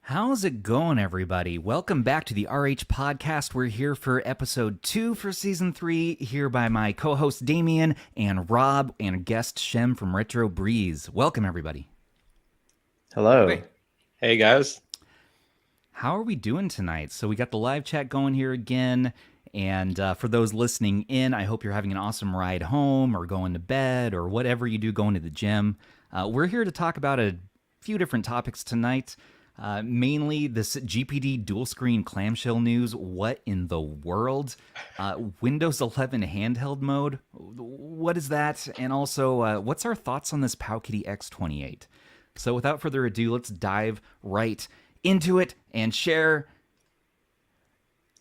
How's it going, everybody? Welcome back to the RH Podcast. We're here for episode 2 for season 3, here by my co-host Damien and Rob and guest Shem from RetroBreeze. Welcome, everybody. Hello. Hey, guys. How are we doing tonight? So we got the live chat going here again, and for those listening in, I hope you're having an awesome ride home or going to bed or whatever you do going to the gym. We're here to talk about a few different topics tonight. Mainly this GPD DualScreen Clamshell news. What in the world? Windows 11 handheld mode. What is that? And also, what's our thoughts on this PowKiddy X28? So without further ado, let's dive right into it and share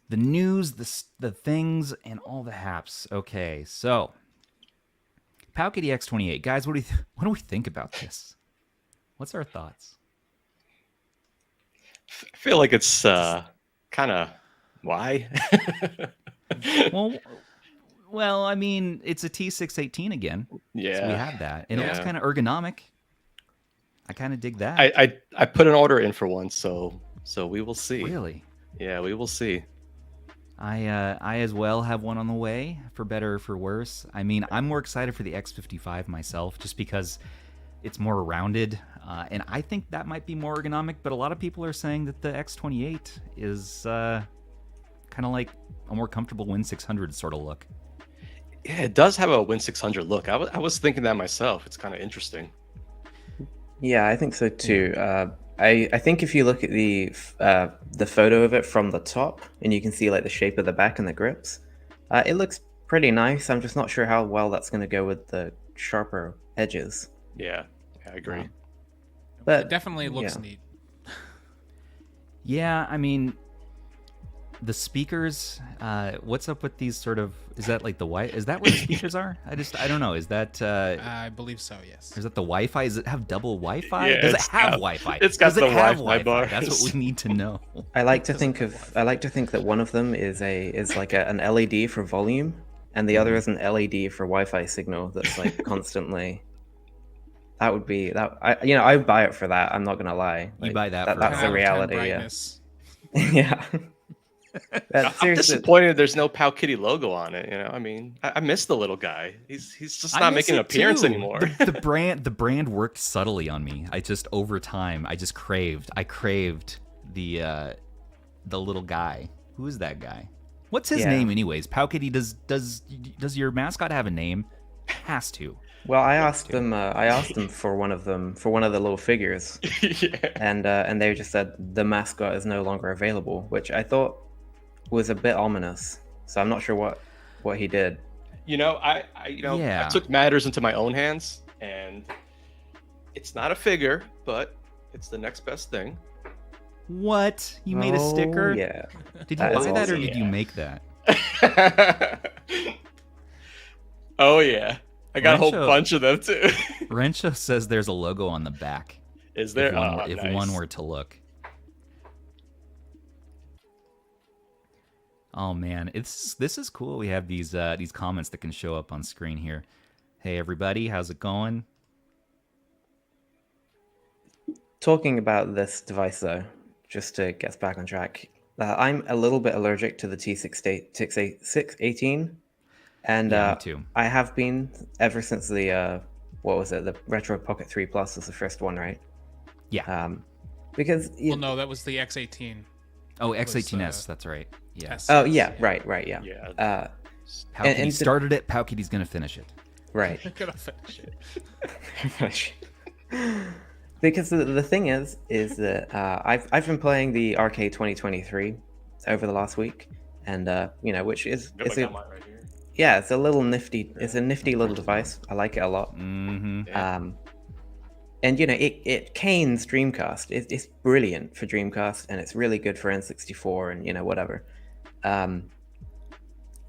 the news, the things, and all the haps. Okay, so PowKiddy X28. Guys, what do we think about this? What's our thoughts? I feel like it's kind of why. well, I mean, it's a T618 again. Yeah, so we have that, and it looks kind of ergonomic. I kind of dig that. I put an order in for one, so we will see. Really? Yeah, we will see. I as well have one on the way, for better or for worse. I mean, I'm more excited for the X55 myself, just because it's more rounded, and I think that might be more ergonomic, but a lot of people are saying that the X28 is kind of like a more comfortable Win 600 sort of look. Yeah, it does have a Win 600 look. I was thinking that myself. It's kind of interesting. Yeah, I think so too. I think if you look at the photo of it from the top, and you can see like the shape of the back and the grips, it looks pretty nice. I'm just not sure how well that's going to go with the sharper edges. Yeah, I agree. But it definitely looks neat. Yeah, I mean, the speakers, what's up with these sort of, is that like the white, is that where the speakers are? I don't know, is that... I believe so, yes. Is that the Wi-Fi? Does it have double Wi-Fi? Yeah, Does it have Wi-Fi? It's got the Wi-Fi bar. That's what we need to know. I like to think that one of them is like an LED for volume, and the other is an LED for Wi-Fi signal that's like constantly... That would be that. I would buy it for that. I'm not gonna lie. You buy that for that's the reality. Yeah. Yeah. I'm disappointed there's no PowKiddy logo on it. I mean, I miss the little guy. He's just not making an appearance anymore. The brand worked subtly on me. Over time, I craved the little guy. Who is that guy? What's his name, anyways? PowKiddy, does your mascot have a name? Has to. Well, I asked them for one of the little figures, and they just said the mascot is no longer available, which I thought was a bit ominous. So I'm not sure what he did. I took matters into my own hands, and it's not a figure, but it's the next best thing. What? You made a sticker? Yeah. Did you buy that, or did you make that? Oh yeah. I got a whole bunch of them too. Rencho says there's a logo on the back. Is there? If one were to look. Oh man, this is cool. We have these comments that can show up on screen here. Hey everybody, how's it going? Talking about this device though, just to get us back on track. I'm a little bit allergic to the T618, and me too. I have been ever since the what was it? The Retroid Pocket 3 Plus was the first one, right? Yeah. Because well, no, that was the X18. Oh, X18S. That's right. Yeah. Oh, yeah. Right. Yeah. Yeah. PowKiddy started it. PowKiddy's gonna finish it. Right. I'm gonna finish it. Because the thing is that I've been playing the Arcade 2023 over the last week, and which is Right here. Yeah, it's a little nifty. It's a nifty little device. I like it a lot. Mm-hmm. Yeah. And it canes Dreamcast. It's brilliant for Dreamcast, and it's really good for N64 and whatever. And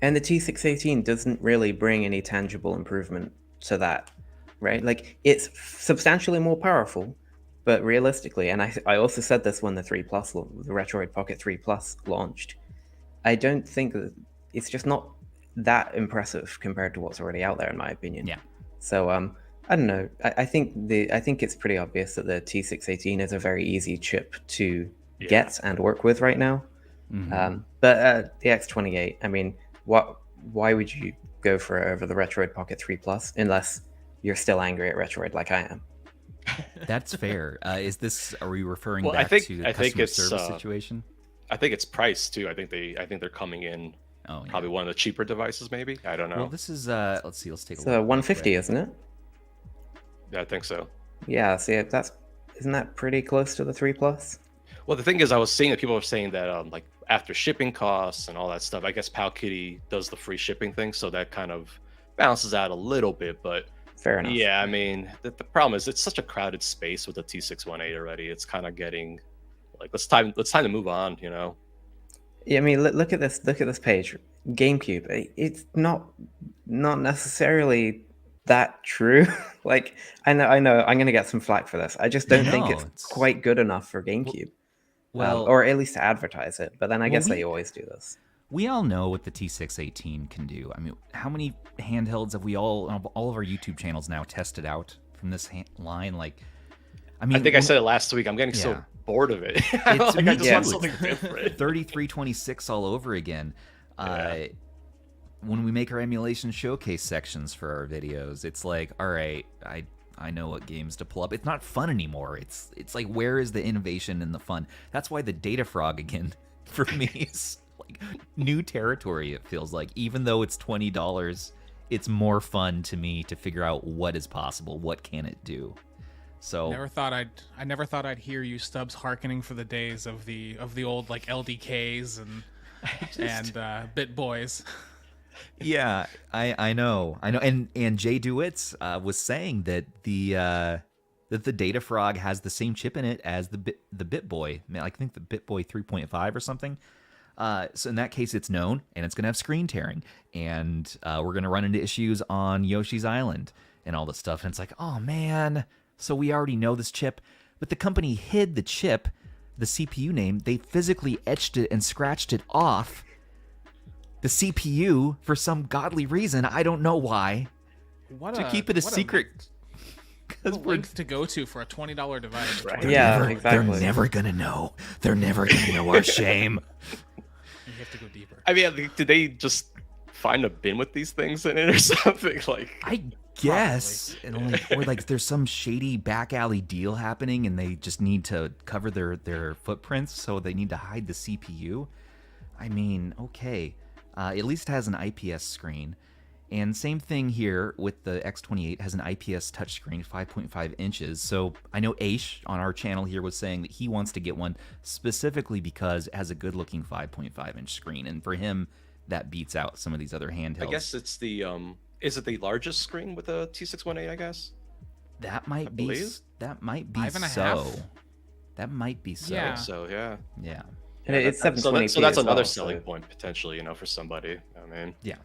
the T618 doesn't really bring any tangible improvement to that, right? Like, it's substantially more powerful, but realistically, and I also said this when the Retroid Pocket 3 Plus launched, I don't think that it's just not that impressive compared to what's already out there, in my opinion. Yeah. So I don't know. I think it's pretty obvious that the T618 is a very easy chip to get and work with right now. Mm-hmm. But the X28, I mean, why would you go for it over the Retroid Pocket 3 Plus unless you're still angry at Retroid like I am? That's fair. Are we referring Well, back to the customer it's, service situation? I think it's price too. I think they're coming in probably one of the cheaper devices, maybe. I don't know. Well, this is let's take a look. So 150, isn't it? Yeah, I think so. Yeah, see, isn't that pretty close to the 3 Plus? Well, the thing is, I was seeing that people were saying that like after shipping costs and all that stuff, I guess PowKiddy does the free shipping thing, so that kind of balances out a little bit. But fair enough. Yeah, I mean, the problem is it's such a crowded space with the T618 already. It's kind of getting like it's time to move on. Yeah, I mean, look at this page. GameCube. It's not necessarily that true. Like, I know I'm gonna get some flack for this. I just don't think it's quite good enough for GameCube. Well, or at least to advertise it. But then I guess they always do this. We all know what the T618 can do. I mean, how many handhelds have we all of our YouTube channels now tested out from this line? Like, I mean, I think I said it last week. I'm getting so bored of it. I just want something different. 3326 all over again. When we make our emulation showcase sections for our videos, it's like, all right, I know what games to pull up. It's not fun anymore. It's like, where is the innovation and the fun? That's why the data frog again for me is like new territory. It feels like, even though it's $20, it's more fun to me to figure out what is possible. What can it do? So I never thought I'd hear you, Stubbs, hearkening for the days of the old like LDKs and Bit Boys. Yeah, I know, and Jay DeWitt's was saying that the Data Frog has the same chip in it as the BitBoy. I think the BitBoy 3.5 or something. So in that case, it's known, and it's gonna have screen tearing, and we're gonna run into issues on Yoshi's Island and all this stuff. And it's like, oh man, so we already know this chip, but the company hid the chip, the CPU name. They physically etched it and scratched it off the CPU for some godly reason. I don't know why. Keep it a secret. Because we're to go to for a $20 device. Right. Exactly. They're never gonna know. They're never gonna know our shame. You have to go deeper. I mean, did they just find a bin with these things in it or something? Like, I guess, or like there's some shady back alley deal happening, and they just need to cover their footprints, so they need to hide the CPU. I mean, okay. At least it has an IPS screen. And same thing here with the X28, has an IPS touchscreen, 5.5 inches. So I know Aish on our channel here was saying that he wants to get one specifically because it has a good-looking 5.5 inch screen. And for him, that beats out some of these other handhelds. I guess it's the, is it the largest screen with a T618, I guess? That might be so. 5.5? That might be so. Yeah. So, yeah. Yeah. And it's 720p. So that's another selling point potentially, for somebody. I mean, yeah.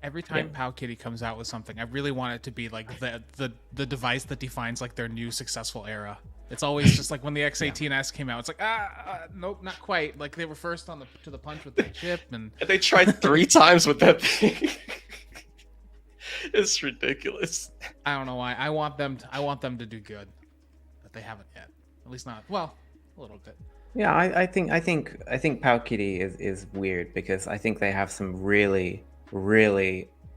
Every time PowKiddy comes out with something, I really want it to be like the device that defines like their new successful era. It's always just like when the X18S came out, it's like nope, not quite. Like they were first to the punch with the chip, and they tried 3 times with that thing. It's ridiculous. I don't know why. I want them to do good, but they haven't yet. At least not. Well, a little bit. Yeah, I think PowKiddy is weird because I think they have some really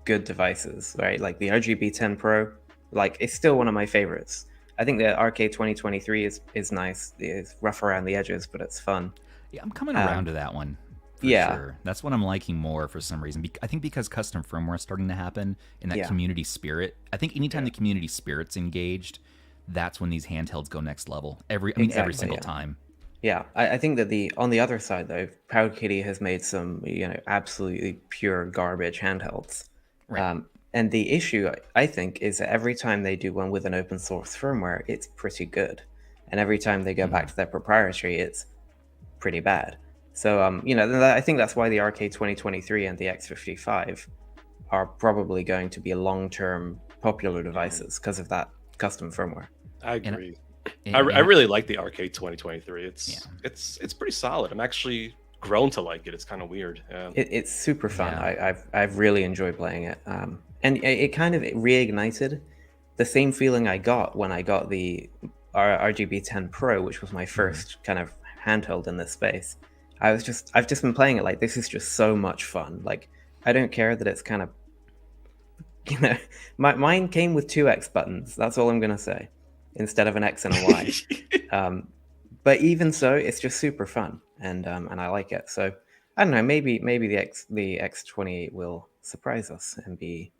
good devices, right? Like the RGB 10 Pro, like it's still one of my favorites. I think the RK 2023 is nice. It's rough around the edges, but it's fun. Yeah, I'm coming around to that one. For yeah. sure. That's what I'm liking more for some reason. I think because custom firmware is starting to happen in that community spirit. I think anytime the community spirit's engaged, that's when these handhelds go next level. Every single time. Yeah, I think that on the other side though, PowKiddy has made some absolutely pure garbage handhelds. Right. And the issue I think is that every time they do one with an open source firmware, it's pretty good, and every time they go back to their proprietary, it's pretty bad. So I think that's why the RK 2023 and the X55 are probably going to be long-term popular devices because of that custom firmware. I agree. I really like the Arcade 2023. It's pretty solid. I'm actually grown to like it. It's kind of weird. Yeah. It's super fun. I've really enjoyed playing it. And it kind of reignited the same feeling I got when I got the RGB 10 Pro, which was my first kind of handheld in this space. I've just been playing it like this is just so much fun. Like I don't care that it's kind of mine came with 2X buttons. That's all I'm gonna say. Instead of an X and a Y. But even so, it's just super fun, and I like it. So I don't know, maybe the X28 will surprise us and be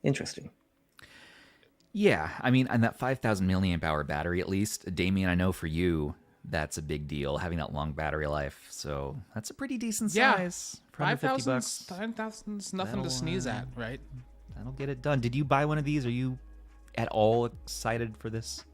interesting. Yeah, I mean, and that 5,000 milliamp hour battery at least, Damien, I know for you, that's a big deal, having that long battery life. So that's a pretty decent size. 5,000's nothing to sneeze at, right? That'll get it done. Did you buy one of these? Are you at all excited for this?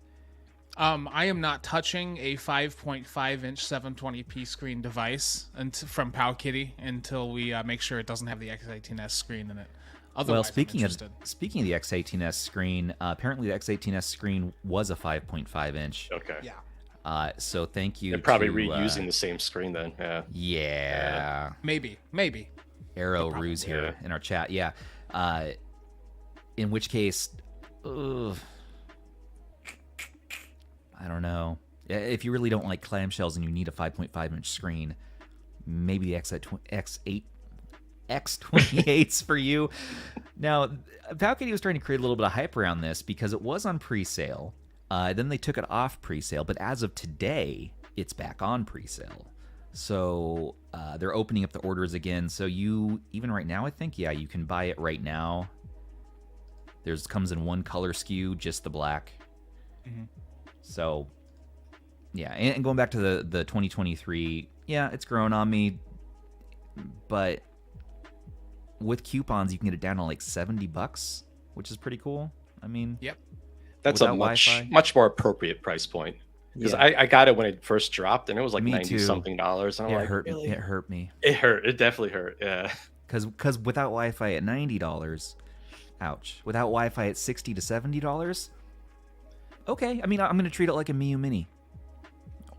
I am not touching a 5.5-inch 720p screen device from PowKiddy until we make sure it doesn't have the X18S screen in it. Otherwise, well, speaking of the X18S screen, apparently the X18S screen was a 5.5 inch. Okay. Yeah. So thank you. They're probably reusing the same screen then. Yeah. Yeah. Maybe. Arrow Ruse here in our chat. Yeah. In which case, I don't know. If you really don't like clamshells and you need a 5.5 inch screen, maybe the X28's for you. Now, PowKiddy was trying to create a little bit of hype around this because it was on pre-sale. Then they took it off pre-sale, but as of today, it's back on pre-sale. So they're opening up the orders again. So even right now, I think, you can buy it right now. Comes in one color SKU, just the black. Mm-hmm. So, yeah, and going back to the 2023, it's grown on me, but with coupons, you can get it down to like $70, which is pretty cool. I mean, that's a much more appropriate price point. Because I got it when it first dropped, and it was like $90-something. And I'm like, really? It hurt me. It hurt. It definitely hurt. Yeah. Because without Wi-Fi at $90, ouch. Without Wi-Fi at $60 to $70, okay. I mean, I'm going to treat it like a Miyoo Mini.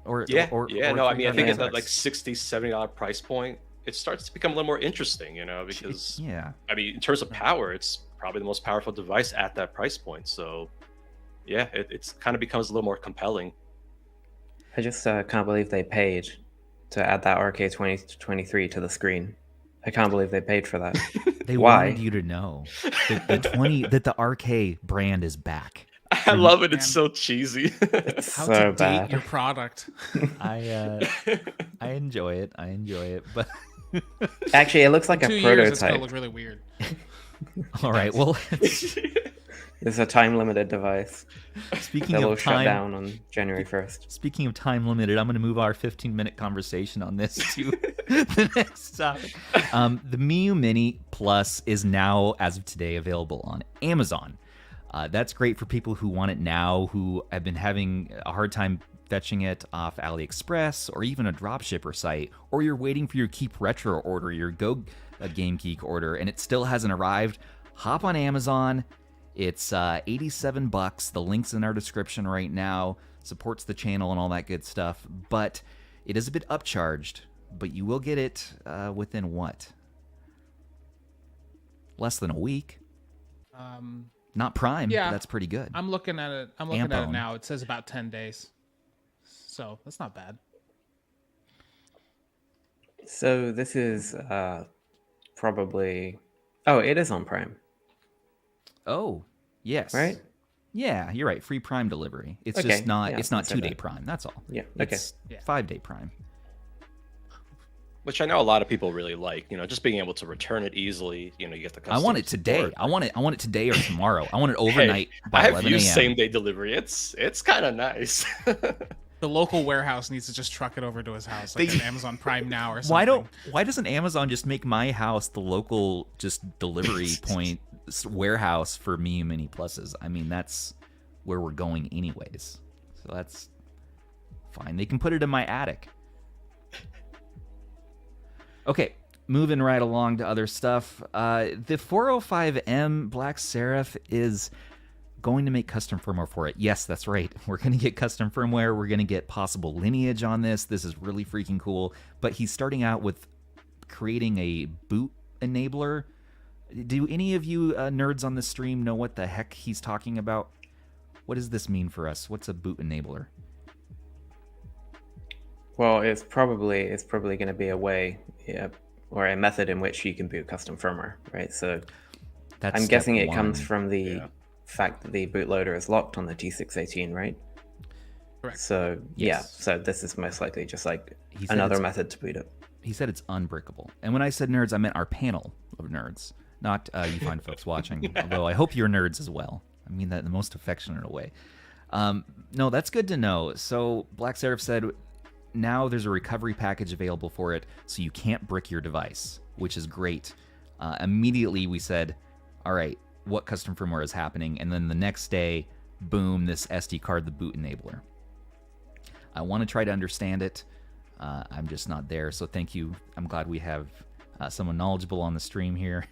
I think at that like $60, $70 price point, it starts to become a little more interesting, because I mean, in terms of power, it's probably the most powerful device at that price point. So, it's kind of becomes a little more compelling. I just can't believe they paid to add that RK 2023 to the screen. I can't believe they paid for that. They wanted you to know that the RK brand is back. I love it. It's so cheesy. It's How so to bad. date your product. I enjoy it, but actually, it looks like a 2 prototype. years, it's gonna look really weird. All right, well, it's a time-limited device. Speaking that will of shut time, down on January 1st. Speaking of time limited, I'm going to move our 15-minute conversation on this to the next topic. The Miyoo Mini Plus is now, as of today, available on Amazon. That's great for people who want it now, who have been having a hard time fetching it off AliExpress or even a dropshipper site, or you're waiting for your Keep Retro order, your Go Game Geek order, and it still hasn't arrived. Hop on Amazon. It's $87. The link's in our description right now. Supports the channel and all that good stuff, but it is a bit upcharged. But you will get it within what? Less than a week. Not Prime. Yeah, but that's pretty good. I'm looking at it. I'm looking at it now. It says about 10 days. So that's not bad. So this is probably... Oh, it is on Prime, Oh, yes. right? Yeah, you're right. Free Prime delivery. It's Okay, just not. yeah, It's not that's 2-day okay. Prime. That's all. Yeah, okay. It's Yeah. 5-day Prime. Which I know a lot of people really like. Just being able to return it easily. You get the. I want it customer today. support. I want it today or tomorrow. I want it overnight by I've 11 used a.m. same day delivery. It's kind of nice. The local warehouse needs to just truck it over to his house, like They- an Amazon Prime Now or something. Why doesn't Amazon just make my house the local just delivery point warehouse for Miyoo Mini Pluses? I mean, that's where we're going anyways. So that's fine. They can put it in my attic. Okay, moving right along to other stuff. The 405M Black Seraph is going to make custom firmware for it. Yes, that's right. We're going to get custom firmware. We're going to get possible lineage on this. This is really freaking cool. But he's starting out with creating a boot enabler. Do any of you nerds on the stream know what the heck he's talking about? What does this mean for us? What's a boot enabler? Well, it's probably going to be a way, or a method in which you can boot custom firmware, right? So That's I'm step guessing it one. comes from the Yeah. fact that the bootloader is locked on the T618, right? Correct. So Yes. so this is most likely just like He said another it's- method to boot it. He said it's unbreakable. And when I said nerds, I meant our panel of nerds, not you fine folks watching. Although I hope you're nerds as well. I mean that in the most affectionate way. No, that's good to know. So Black Seraph said now there's a recovery package available for it, so you can't brick your device, which is great. Immediately we said, all right, what custom firmware is happening? And then the next day, boom, this SD card, the boot enabler. I want to try to understand it. I'm just not there, so thank you. I'm glad we have someone knowledgeable on the stream here.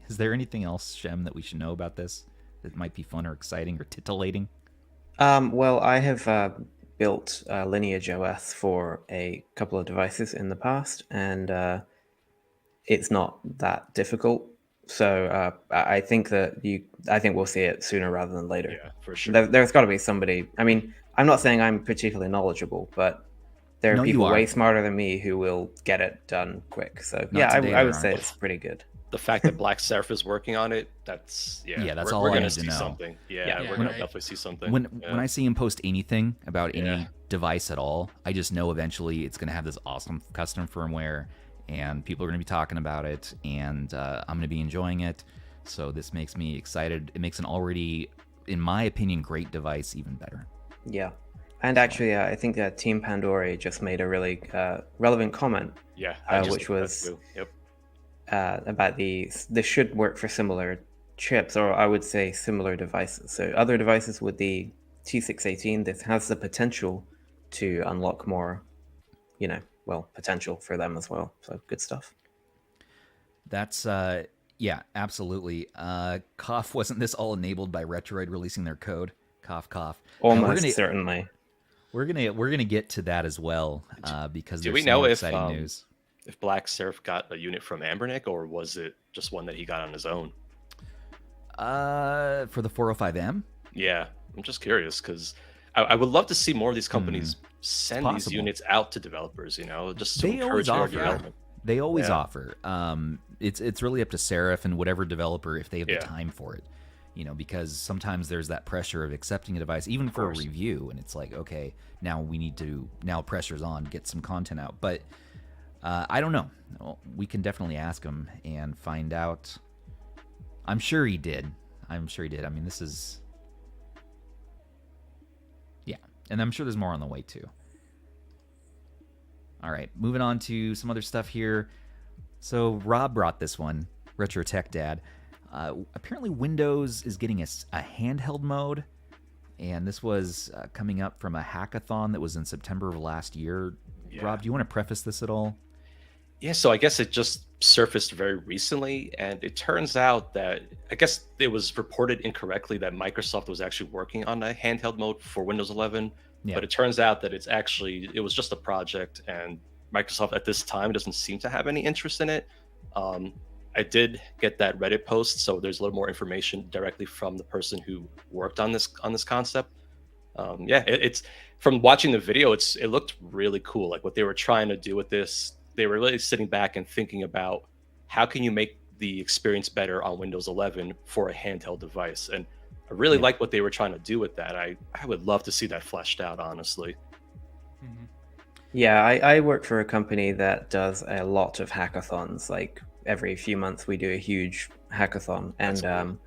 Is there anything else, Shem, that we should know about this that might be fun or exciting or titillating? Well, I have built LineageOS for a couple of devices in the past, and it's not that difficult. So I think we'll see it sooner rather than later. Yeah, for sure. There's got to be somebody. I mean, I'm not saying I'm particularly knowledgeable, but there are No, you people are. way smarter than me who will get it done quick. So Not yeah, today, I would there say aren't. it's pretty good. The fact that Black Seraph is working on it, that's that's all we're I gonna need to see know. something. Yeah, Yeah, we're gonna right. definitely see something. When Yeah. when I see him post anything about any Yeah. device at all, I just know eventually it's going to have this awesome custom firmware, and people are going to be talking about it, and I'm going to be enjoying it. So this makes me excited. It makes an already, in my opinion, great device even better. Yeah, and actually, I think that Team Pandora just made a really relevant comment yeah, I just which looked at that was- too. Yep. about this should work for similar chips, or I would say similar devices. So other devices with the T618, this has the potential to unlock more, potential for them as well. So good stuff. That's yeah, absolutely. Cough, wasn't this all enabled by Retroid releasing their code? Cough, cough. Almost gonna- certainly. We're gonna get to that as well because Do there's we some know more if, exciting news. If Black Seraph got a unit from Anbernic, or was it just one that he got on his own? For the 405M, Yeah, I'm just curious because I would love to see more of these companies send these possible. units out to developers. Just to They encourage always their offer. development. They always Yeah. offer. It's really up to Seraph and whatever developer if they have Yeah. the time for it. Because sometimes there's that pressure of accepting a device, even for a course. review, and it's like, okay, now pressure's on, get some content out. But I don't know. Well, we can definitely ask him and find out. I'm sure he did. I mean, this is... Yeah, and I'm sure there's more on the way, too. All right, moving on to some other stuff here. So Rob brought this one, Retro Tech Dad. Apparently Windows is getting a handheld mode, and this was coming up from a hackathon that was in September of last year. Yeah. Rob, do you want to preface this at all? Yeah, so I guess it just surfaced very recently, and it turns out that I guess it was reported incorrectly that Microsoft was actually working on a handheld mode for Windows 11, Yeah. but it turns out that it was just a project, and Microsoft at this time doesn't seem to have any interest in it. I did get that Reddit post, so there's a little more information directly from the person who worked on this concept. from watching the video, it looked really cool. Like what they were trying to do with this, they were really sitting back and thinking about how can you make the experience better on Windows 11 for a handheld device. And I really like what they were trying to do with that. I would love to see that fleshed out, honestly. Mhm. Yeah, I work for a company that does a lot of hackathons. Like every few months, we do a huge hackathon, That's and cool.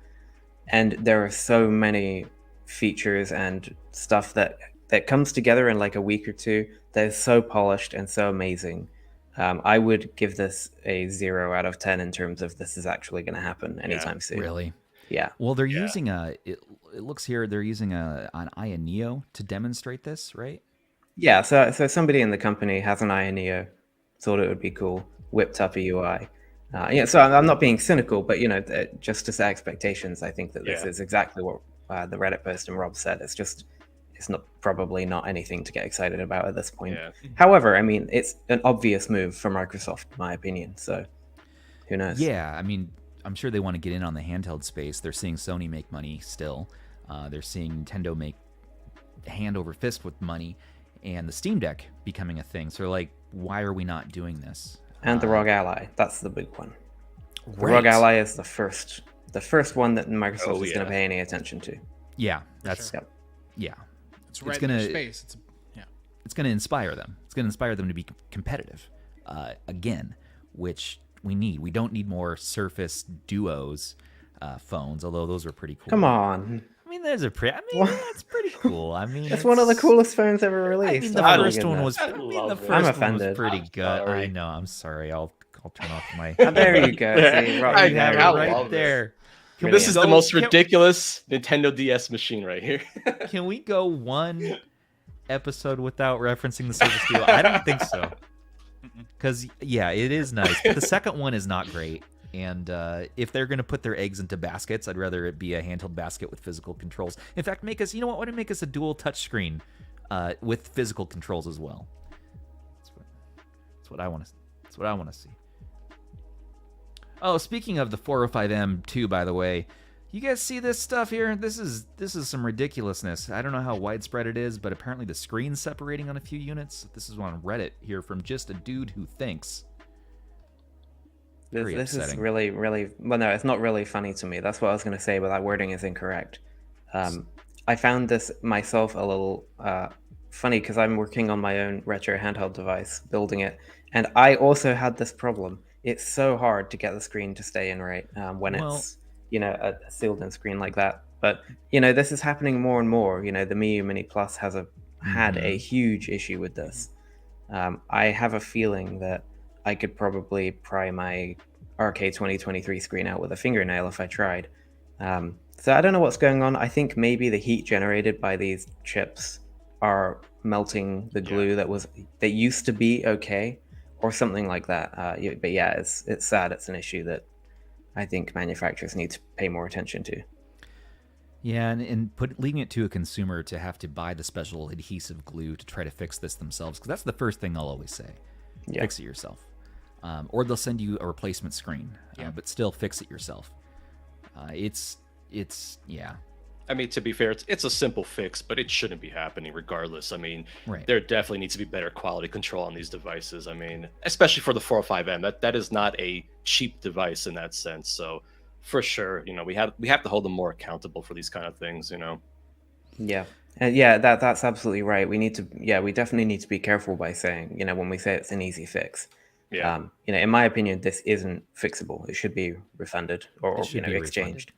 and there are so many features and stuff that comes together in like a week or two. They're so polished and so amazing. I would give this a 0 out of 10 in terms of this is actually going to happen anytime soon. Really? Yeah. Well, they're Yeah. using it looks here they're using an Aya Neo to demonstrate this, right? Yeah, so somebody in the company has an Aya Neo, thought it would be cool, whipped up a UI. Yeah, so I'm not being cynical, but just to set expectations, I think that this Yeah. is exactly what the Reddit post and Rob said. It's not probably not anything to get excited about at this point. Yeah. However, I mean, it's an obvious move for Microsoft, in my opinion. So who knows? Yeah, I mean, I'm sure they want to get in on the handheld space. They're seeing Sony make money still. They're seeing Nintendo make hand over fist with money, and the Steam Deck becoming a thing. So, like, why are we not doing this? And the ROG Ally, that's the big one. The Right. ROG Ally is the first one that Microsoft Oh, is going yeah. to pay any attention to. Yeah, that's sure. Yep. yeah. It's right gonna- in their space. It's going to inspire them. It's going to inspire them to be competitive again, which we need. We don't need more Surface Duos phones, although those are pretty cool. Come on. I mean, there's a What? that's pretty cool. I mean, It's one of the coolest phones ever I released. mean, the Oh my first one goodness. was. I I mean, the love it. first I'm one was offended. pretty I'm good. I sorry. know. I'm sorry. I'll turn off my. There you go. See, Rob, I You have it love right it. there. Can This we is go- the most can- ridiculous Nintendo DS machine right here. Can we go one episode without referencing the Surface Duo? I don't think so. Because, yeah, it is nice. But the second one is not great. And if they're going to put their eggs into baskets, I'd rather it be a handheld basket with physical controls. In fact, why don't it make us a dual touchscreen with physical controls as well? That's what I want to. That's what I want to see. Oh, speaking of the 405M too, by the way, you guys see this stuff here? This is some ridiculousness. I don't know how widespread it is, but apparently the screen's separating on a few units. This is on Reddit here from just a dude who thinks. Very This is upsetting. really, really. Well, no, it's not really funny to me. That's what I was going to say, but that wording is incorrect. I found this myself a little funny because I'm working on my own retro handheld device, building it, and I also had this problem. It's so hard to get the screen to stay in right when Well- it's a sealed-in screen like that. But this is happening more and more. The Miyoo Mini Plus had a huge issue with this. I have a feeling that I could probably pry my RK2023 screen out with a fingernail if I tried. So I don't know what's going on. I think maybe the heat generated by these chips are melting the glue that used to be okay, or something like that. But yeah, it's sad. It's an issue that I think manufacturers need to pay more attention to. Yeah, and leaving it to a consumer to have to buy the special adhesive glue to try to fix this themselves, because that's the first thing they'll always say. Yeah. Fix it yourself. Or they'll send you a replacement screen, Yeah. but still fix it yourself. Yeah. I mean, to be fair, it's a simple fix, but it shouldn't be happening regardless. I mean, Right. there definitely needs to be better quality control on these devices. I mean, especially for the 405M, that is not a cheap device in that sense. So, for sure, we have to hold them more accountable for these kind of things. Yeah. Yeah, that's absolutely right. We definitely need to be careful by saying, when we say it's an easy fix. Yeah. In my opinion, this isn't fixable. It should be refunded or It should be exchanged.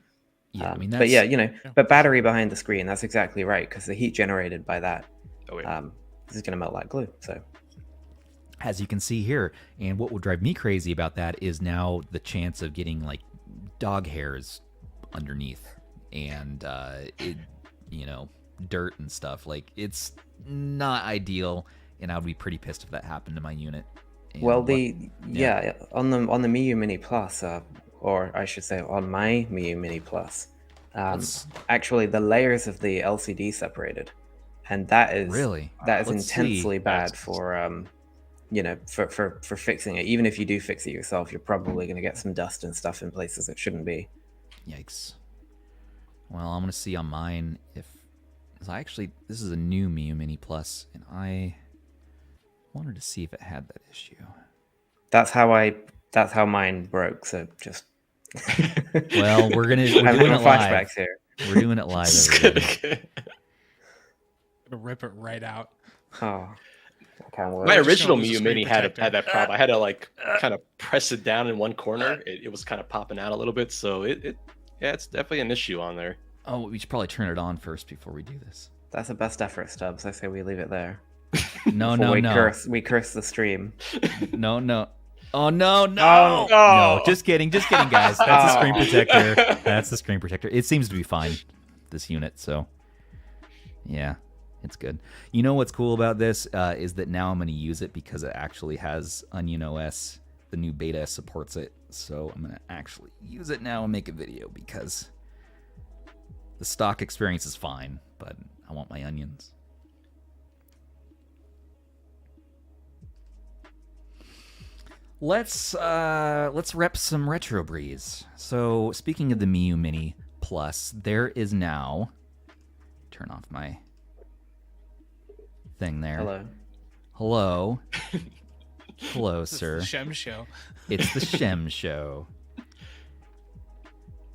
Yeah, I mean, but that's, yeah, but battery behind the screen, that's exactly right, because the heat generated by that Oh, yeah. this is going to melt like glue. So as you can see here, and what would drive me crazy about that is now the chance of getting like dog hairs underneath and dirt and stuff. Like, it's not ideal, and I would be pretty pissed if that happened to my unit. And well, on the Miyoo Mini Plus, or I should say on my Miyoo Mini Plus, Let's- actually the layers of the LCD separated, and that is Really? that is Let's see. intensely bad That's- for fixing it. Even if you do fix it yourself, you're probably going to get some dust and stuff in places it shouldn't be. Yikes. Well, I'm gonna see on mine if this is a new Miyoo Mini Plus, and I wanted to see if it had that issue. That's how mine broke. So just. Well, we're doing it live. Flashbacks here. We're doing it live. Everybody. Gonna rip it right out. Oh, my original Just Miyoo screen Mini had protector. that problem. I had to like kind of press it down in one corner. It was kind of popping out a little bit, so it's definitely an issue on there. Oh, we should probably turn it on first before we do this. That's the best effort, Stubbs. I say we leave it there. No, We curse the stream. No. Oh no. Oh. No, just kidding, guys. That's the screen protector. That's the screen protector. It seems to be fine, this unit. So, yeah, it's good. You know what's cool about this is that now I'm going to use it because it actually has Onion OS. The new beta supports it, so I'm going to actually use it now and make a video because the stock experience is fine, but I want my onions. Let's rep some RetroBreeze. So speaking of the Miyoo Mini Plus, there is now. Turn off my thing there. Hello, sir. It's the Shem show. It's the Shem show.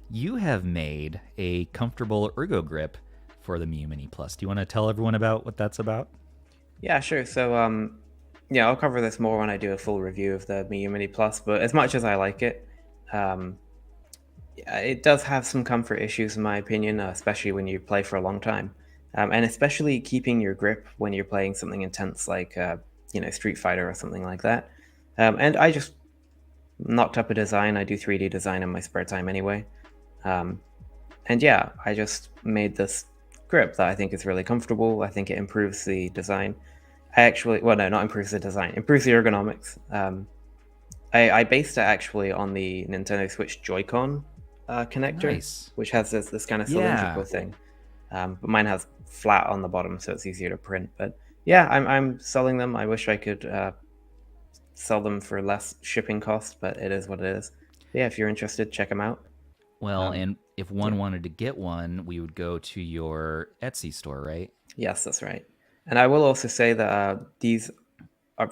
You have made a comfortable Ergo grip for the Miyoo Mini Plus. Do you want to tell everyone about what that's about? Yeah, sure. So, yeah, I'll cover this more when I do a full review of the Miyoo Mini Plus, but as much as I like it, it does have some comfort issues in my opinion, especially when you play for a long time. And especially keeping your grip when you're playing something intense like, Street Fighter or something like that. And I just knocked up a design. I do 3D design in my spare time anyway. And yeah, I just made this grip that I think is really comfortable. I think it improves the design. Not improves the design, improves the ergonomics. I based it actually on the Nintendo Switch Joy-Con connector, Nice. which has this kind of cylindrical thing. But mine has flat on the bottom, so it's easier to print. But yeah, I'm selling them. I wish I could sell them for less shipping cost, but it is what it is. Yeah, if you're interested, check them out. Well, and if one wanted to get one, we would go to your Etsy store, right? Yes, that's right. And I will also say that these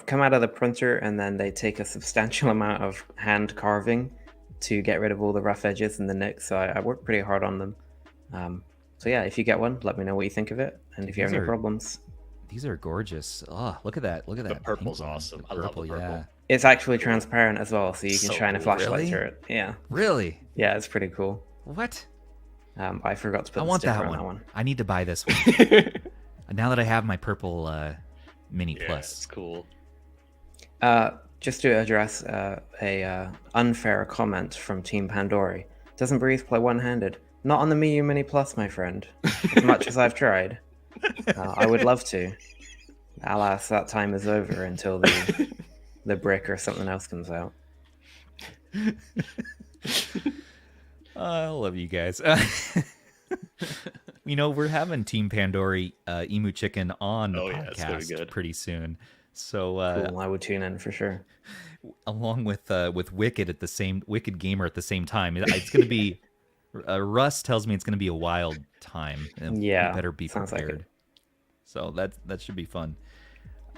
come out of the printer and then they take a substantial amount of hand carving to get rid of all the rough edges and the nicks. So I worked pretty hard on them. So yeah, if you get one, let me know what you think of it. And if you have any problems. These are gorgeous. Oh, look at that. Look at that. The purple's pink one. awesome. The I love the purple. Yeah. It's actually transparent as well, so you can So shine a cool. flashlight Really? through it. Yeah. Really? Yeah, it's pretty cool. What? I forgot to put I the want sticker that on one. that one. I need to buy this one. Now that I have my purple Mini Yeah, Plus. it's cool. Just to address a unfair comment from Team Pandori. Doesn't Breeze play one-handed? Not on the Miyoo Mini Plus, my friend. As much as I've tried. I would love to. Alas, that time is over until the brick or something else comes out. I love you guys. We're having Team Pandori Emu Chicken on the it's gonna be podcast good. pretty soon. So Cool, I would tune in for sure. along with Wicked Gamer at the same time, it's going to be. Russ tells me it's going to be a wild time. And Yeah, we better be sounds like prepared. it. So that should be fun.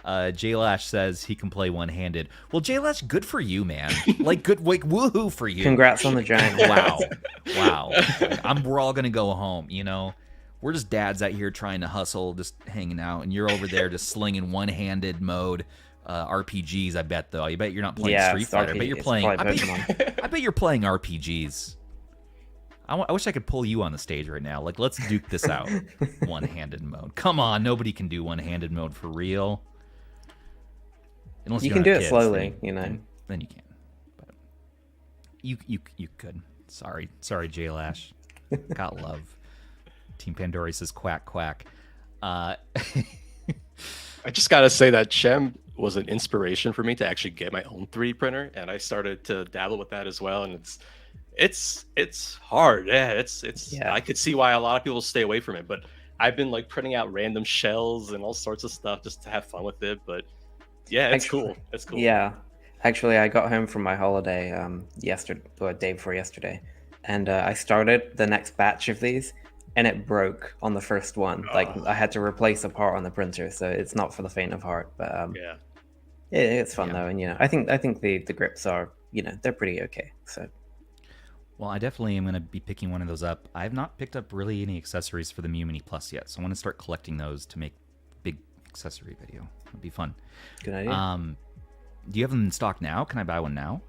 J-Lash says he can play one-handed. Well, J-Lash, good for you, man. Woohoo for you. Congrats on the giant. Wow. We're all gonna go home. We're just dads out here trying to hustle, just hanging out, and you're over there just slinging one-handed mode RPGs. I bet though. I bet you're not playing Yeah, Street it's Fighter. I RPG. bet you're It's playing. probably Pokemon. I bet you're playing RPGs. I wish I could pull you on the stage right now. Let's duke this out. One-handed mode. Come on, nobody can do one-handed mode for real. Unless You don't can do have it kids, slowly, Then you can. But you could. Sorry, J-Lash. Got love. Team Pandora says quack quack. I just gotta say that Shem was an inspiration for me to actually get my own 3D printer, and I started to dabble with that as well. And it's hard. Yeah, I could see why a lot of people stay away from it, but I've been printing out random shells and all sorts of stuff just to have fun with it. But yeah, it's cool. It's cool. Yeah, actually, I got home from my holiday day before yesterday, and I started the next batch of these, and it broke on the first one. Like I had to replace a part on the printer, so it's not for the faint of heart. But Yeah. it's fun though, and I think the grips are they're pretty okay. So. Well, I definitely am going to be picking one of those up. I have not picked up really any accessories for the Miyoo Mini Plus yet, so I want to start collecting those to make big accessory video. It'd be fun. Good idea. Do you have them in stock now? Can I buy one now?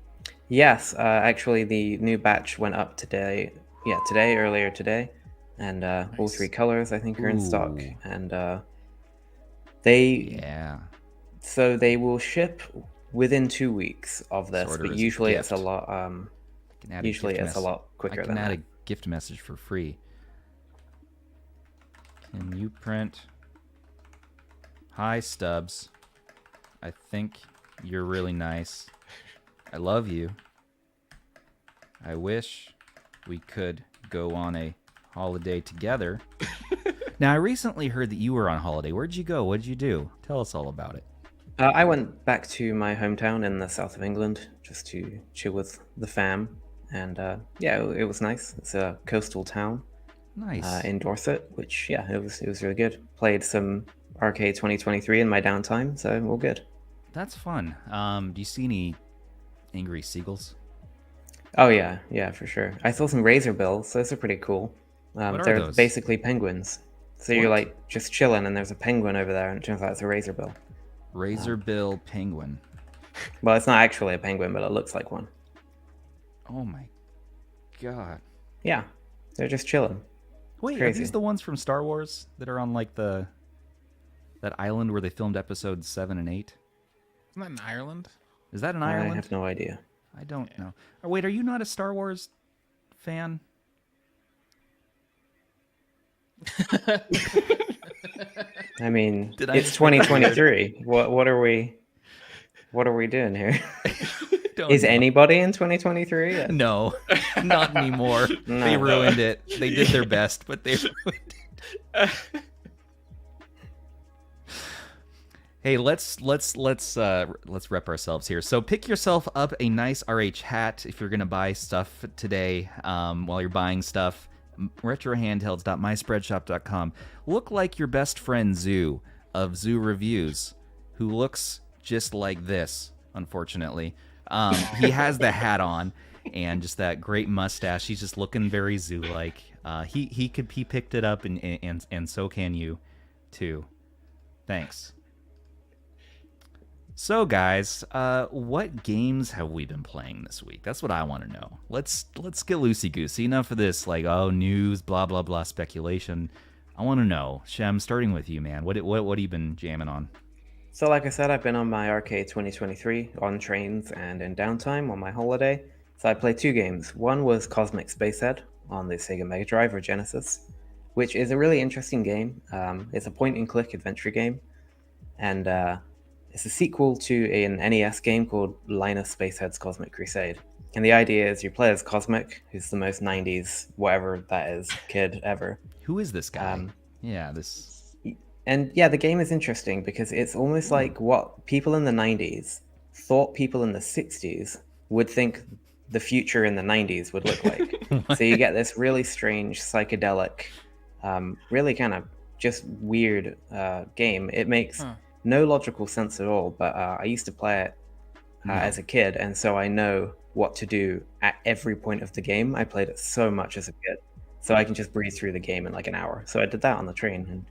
Yes, actually, the new batch went up today. Yeah, earlier today, and Nice. all 3 colors I think are in stock, Ooh. and Yeah. so they will ship within 2 weeks of this, Order but as a usually it's a gift. lot. I can add Usually gift it's a lot quicker I than can add that. a gift message for free. Can you print? Hi, Stubbs. I think you're really nice. I love you. I wish we could go on a holiday together. Now, I recently heard that you were on holiday. Where'd you go? What'd you do? Tell us all about it. I went back to my hometown in the south of England just to chill with the fam, and yeah, it was nice. It's a coastal town. Nice. In Dorset, which it was really good. Played some Arcade 2023 in my downtime, so all good. That's fun. Do you see any angry seagulls? Oh yeah, for sure. I saw some Razer bills. Those are pretty cool. What are They're those? basically penguins. So you're What? like just chilling, and there's a penguin over there, and it turns out it's a Razer bill. Razor bill penguin. Well, it's not actually a penguin, but it looks like one. Oh my god. Yeah, they're just chilling. Wait, are crazy. these the ones from Star Wars that are on like that island where they filmed episodes 7 and 8? Isn't that in Ireland? Is that in I Ireland? have no idea. I don't know. Oh, wait, are you not a Star Wars fan? I mean, Did I- it's 2023. What are we doing here? Don't Is know. anybody in 2023? No, not anymore. No. They ruined it. They did their best, but they ruined it. Hey, let's rep ourselves here. So pick yourself up a nice RH hat if you're gonna buy stuff today. While you're buying stuff, retrohandhelds.myspreadshop.com. Look like your best friend Zoo of Zoo Reviews, who looks just like this. Unfortunately, he has the hat on and just that great mustache. He's just looking very Zoo-like. He picked it up and so can you, too. Thanks. So, guys, what games have we been playing this week? That's what I want to know. Let's get loosey-goosey. Enough of this, like, news, blah, blah, blah, speculation. I want to know. Shem, starting with you, man. What have you been jamming on? So like I said, I've been on my Arcade 2023 on trains and in downtime on my holiday. So I played 2 games. One was Cosmic Spacehead on the Sega Mega Drive or Genesis, which is a really interesting game. It's a point-and-click adventure game, and it's a sequel to an NES game called Linus Spacehead's Cosmic Crusade. And the idea is you play as Cosmic, who's the most 90s, whatever that is, kid ever. Who is this guy? This... And yeah, the game is interesting because it's almost like what people in the 90s thought people in the 60s would think the future in the 90s would look like. So you get this really strange, psychedelic, really kind of just weird game. It makes no logical sense at all, but I used to play it as a kid, and so I know what to do at every point of the game. I played it so much as a kid, so I can just breeze through the game in like an hour. So I did that on the train, and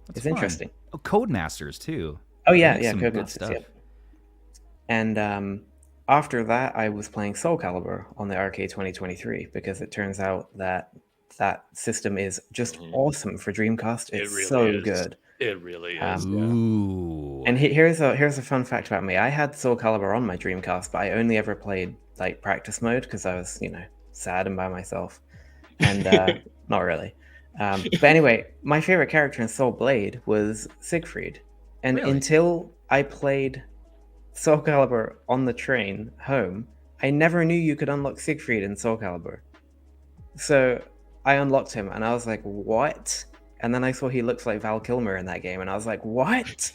it's fun. interesting. Oh, Codemasters too. Oh yeah, They make yeah, some good Codemasters, stuff. yeah. And after that, I was playing Soul Calibur on the Arcade 2023 because it turns out that system is just awesome for Dreamcast. It's really so is. good. It really is. Ooh. And here's a fun fact about me. I had Soul Calibur on my Dreamcast, but I only ever played like practice mode because I was, sad and by myself. And not really. But anyway, my favorite character in Soul Blade was Siegfried. And Really? until I played Soul Calibur on the train home, I never knew you could unlock Siegfried in Soul Calibur. So I unlocked him and I was like, what? And then I saw he looks like Val Kilmer in that game and I was like, what?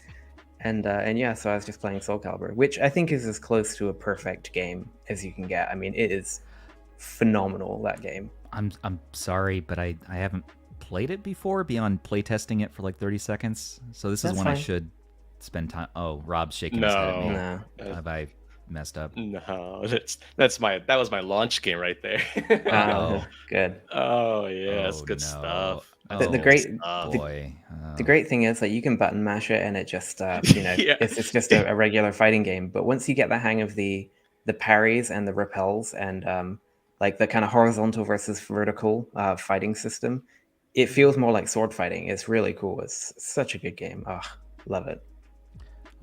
And yeah, so I was just playing Soul Calibur, which I think is as close to a perfect game as you can get. I mean, it is phenomenal, that game. I'm sorry, but I haven't played it before beyond playtesting it for like 30 seconds. So this is That's when I fine. should spend time. Oh, Rob's shaking his head at me. No. Have I messed up? No, that was my launch game right there. Uh-oh. Good. Oh yeah, that's Oh, good no. stuff. Oh, The great- boy. The great thing is, like, you can button mash it, and it just, Yeah. it's just a regular fighting game. But once you get the hang of the parries and the repels and like the kind of horizontal versus vertical fighting system, it feels more like sword fighting. It's really cool. It's such a good game. Oh, love it.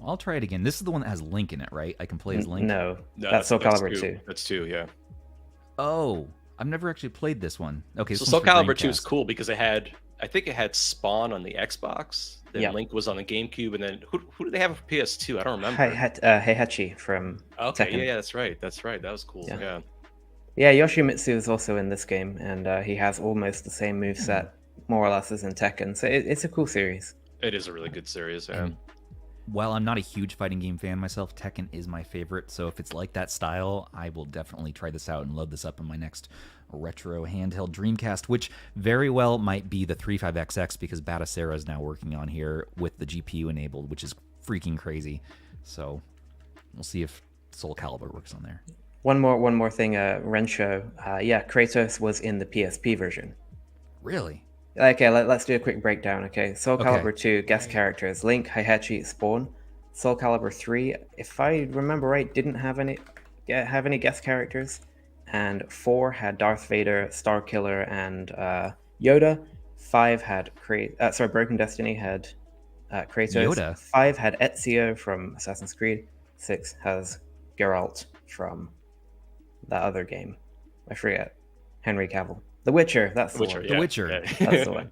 I'll try it again. This is the one that has Link in it, right? I can play as Link. No, No, that's Soul Calibur 2. That's 2, yeah. Oh, I've never actually played this one. Okay, So this Soul one's for Calibur 2 is Dreamcast. cool because I think it had Spawn on the Xbox. Then Yeah. Link was on the GameCube, and then who did they have for PS2? I don't remember. Heihachi from Okay, Tekken. yeah, that's right. That was cool. Yeah. Yeah. Yeah, Yoshimitsu is also in this game, and he has almost the same moveset, more or less, as in Tekken. So it's a cool series. It is a really good series. Yeah. And while I'm not a huge fighting game fan myself, Tekken is my favorite. So if it's like that style, I will definitely try this out and load this up in my next retro handheld Dreamcast, which very well might be the 35XX because Batacera is now working on here with the GPU enabled, which is freaking crazy. So we'll see if Soul Calibur works on there. One more thing, Rensho. Yeah, Kratos was in the PSP version. Really? Okay, let's do a quick breakdown. Okay, Soul Okay. Calibur 2 guest characters: Link, Heihachi, Spawn. Soul Calibur 3, if I remember right, didn't have any guest characters, and 4 had Darth Vader, Starkiller, and Yoda. 5 had Broken Destiny had Kratos. Yoda? 5 had Ezio from Assassin's Creed. 6 has Geralt from that other game. I forget. Henry Cavill. The Witcher. That's the Witcher, one. The Witcher. Yeah. That's the one.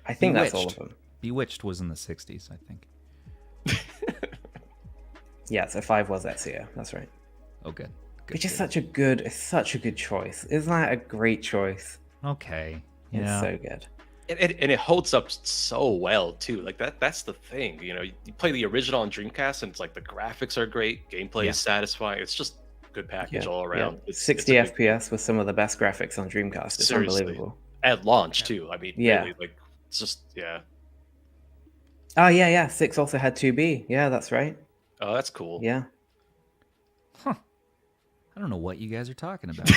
I think that's all of Bewitched. them. Bewitched was in the 60s, I think. Yeah, so 5 was Ezio. That's right. Oh, good. Good, Which is good. such a good choice. Isn't that a great choice? Okay. It's Yeah. so good. And it holds up so well too. Like that's the thing. You know, you play the original on Dreamcast, and it's like the graphics are great, gameplay Yeah. is satisfying. It's just a good package all around. Yeah. It's 60 a big- FPS with some of the best graphics on Dreamcast. It's Seriously. unbelievable. at launch too. I mean, Yeah. really, like it's just yeah. Oh, yeah. 6 also had 2B. Yeah, that's right. Oh, that's cool. Yeah. I don't know what you guys are talking about.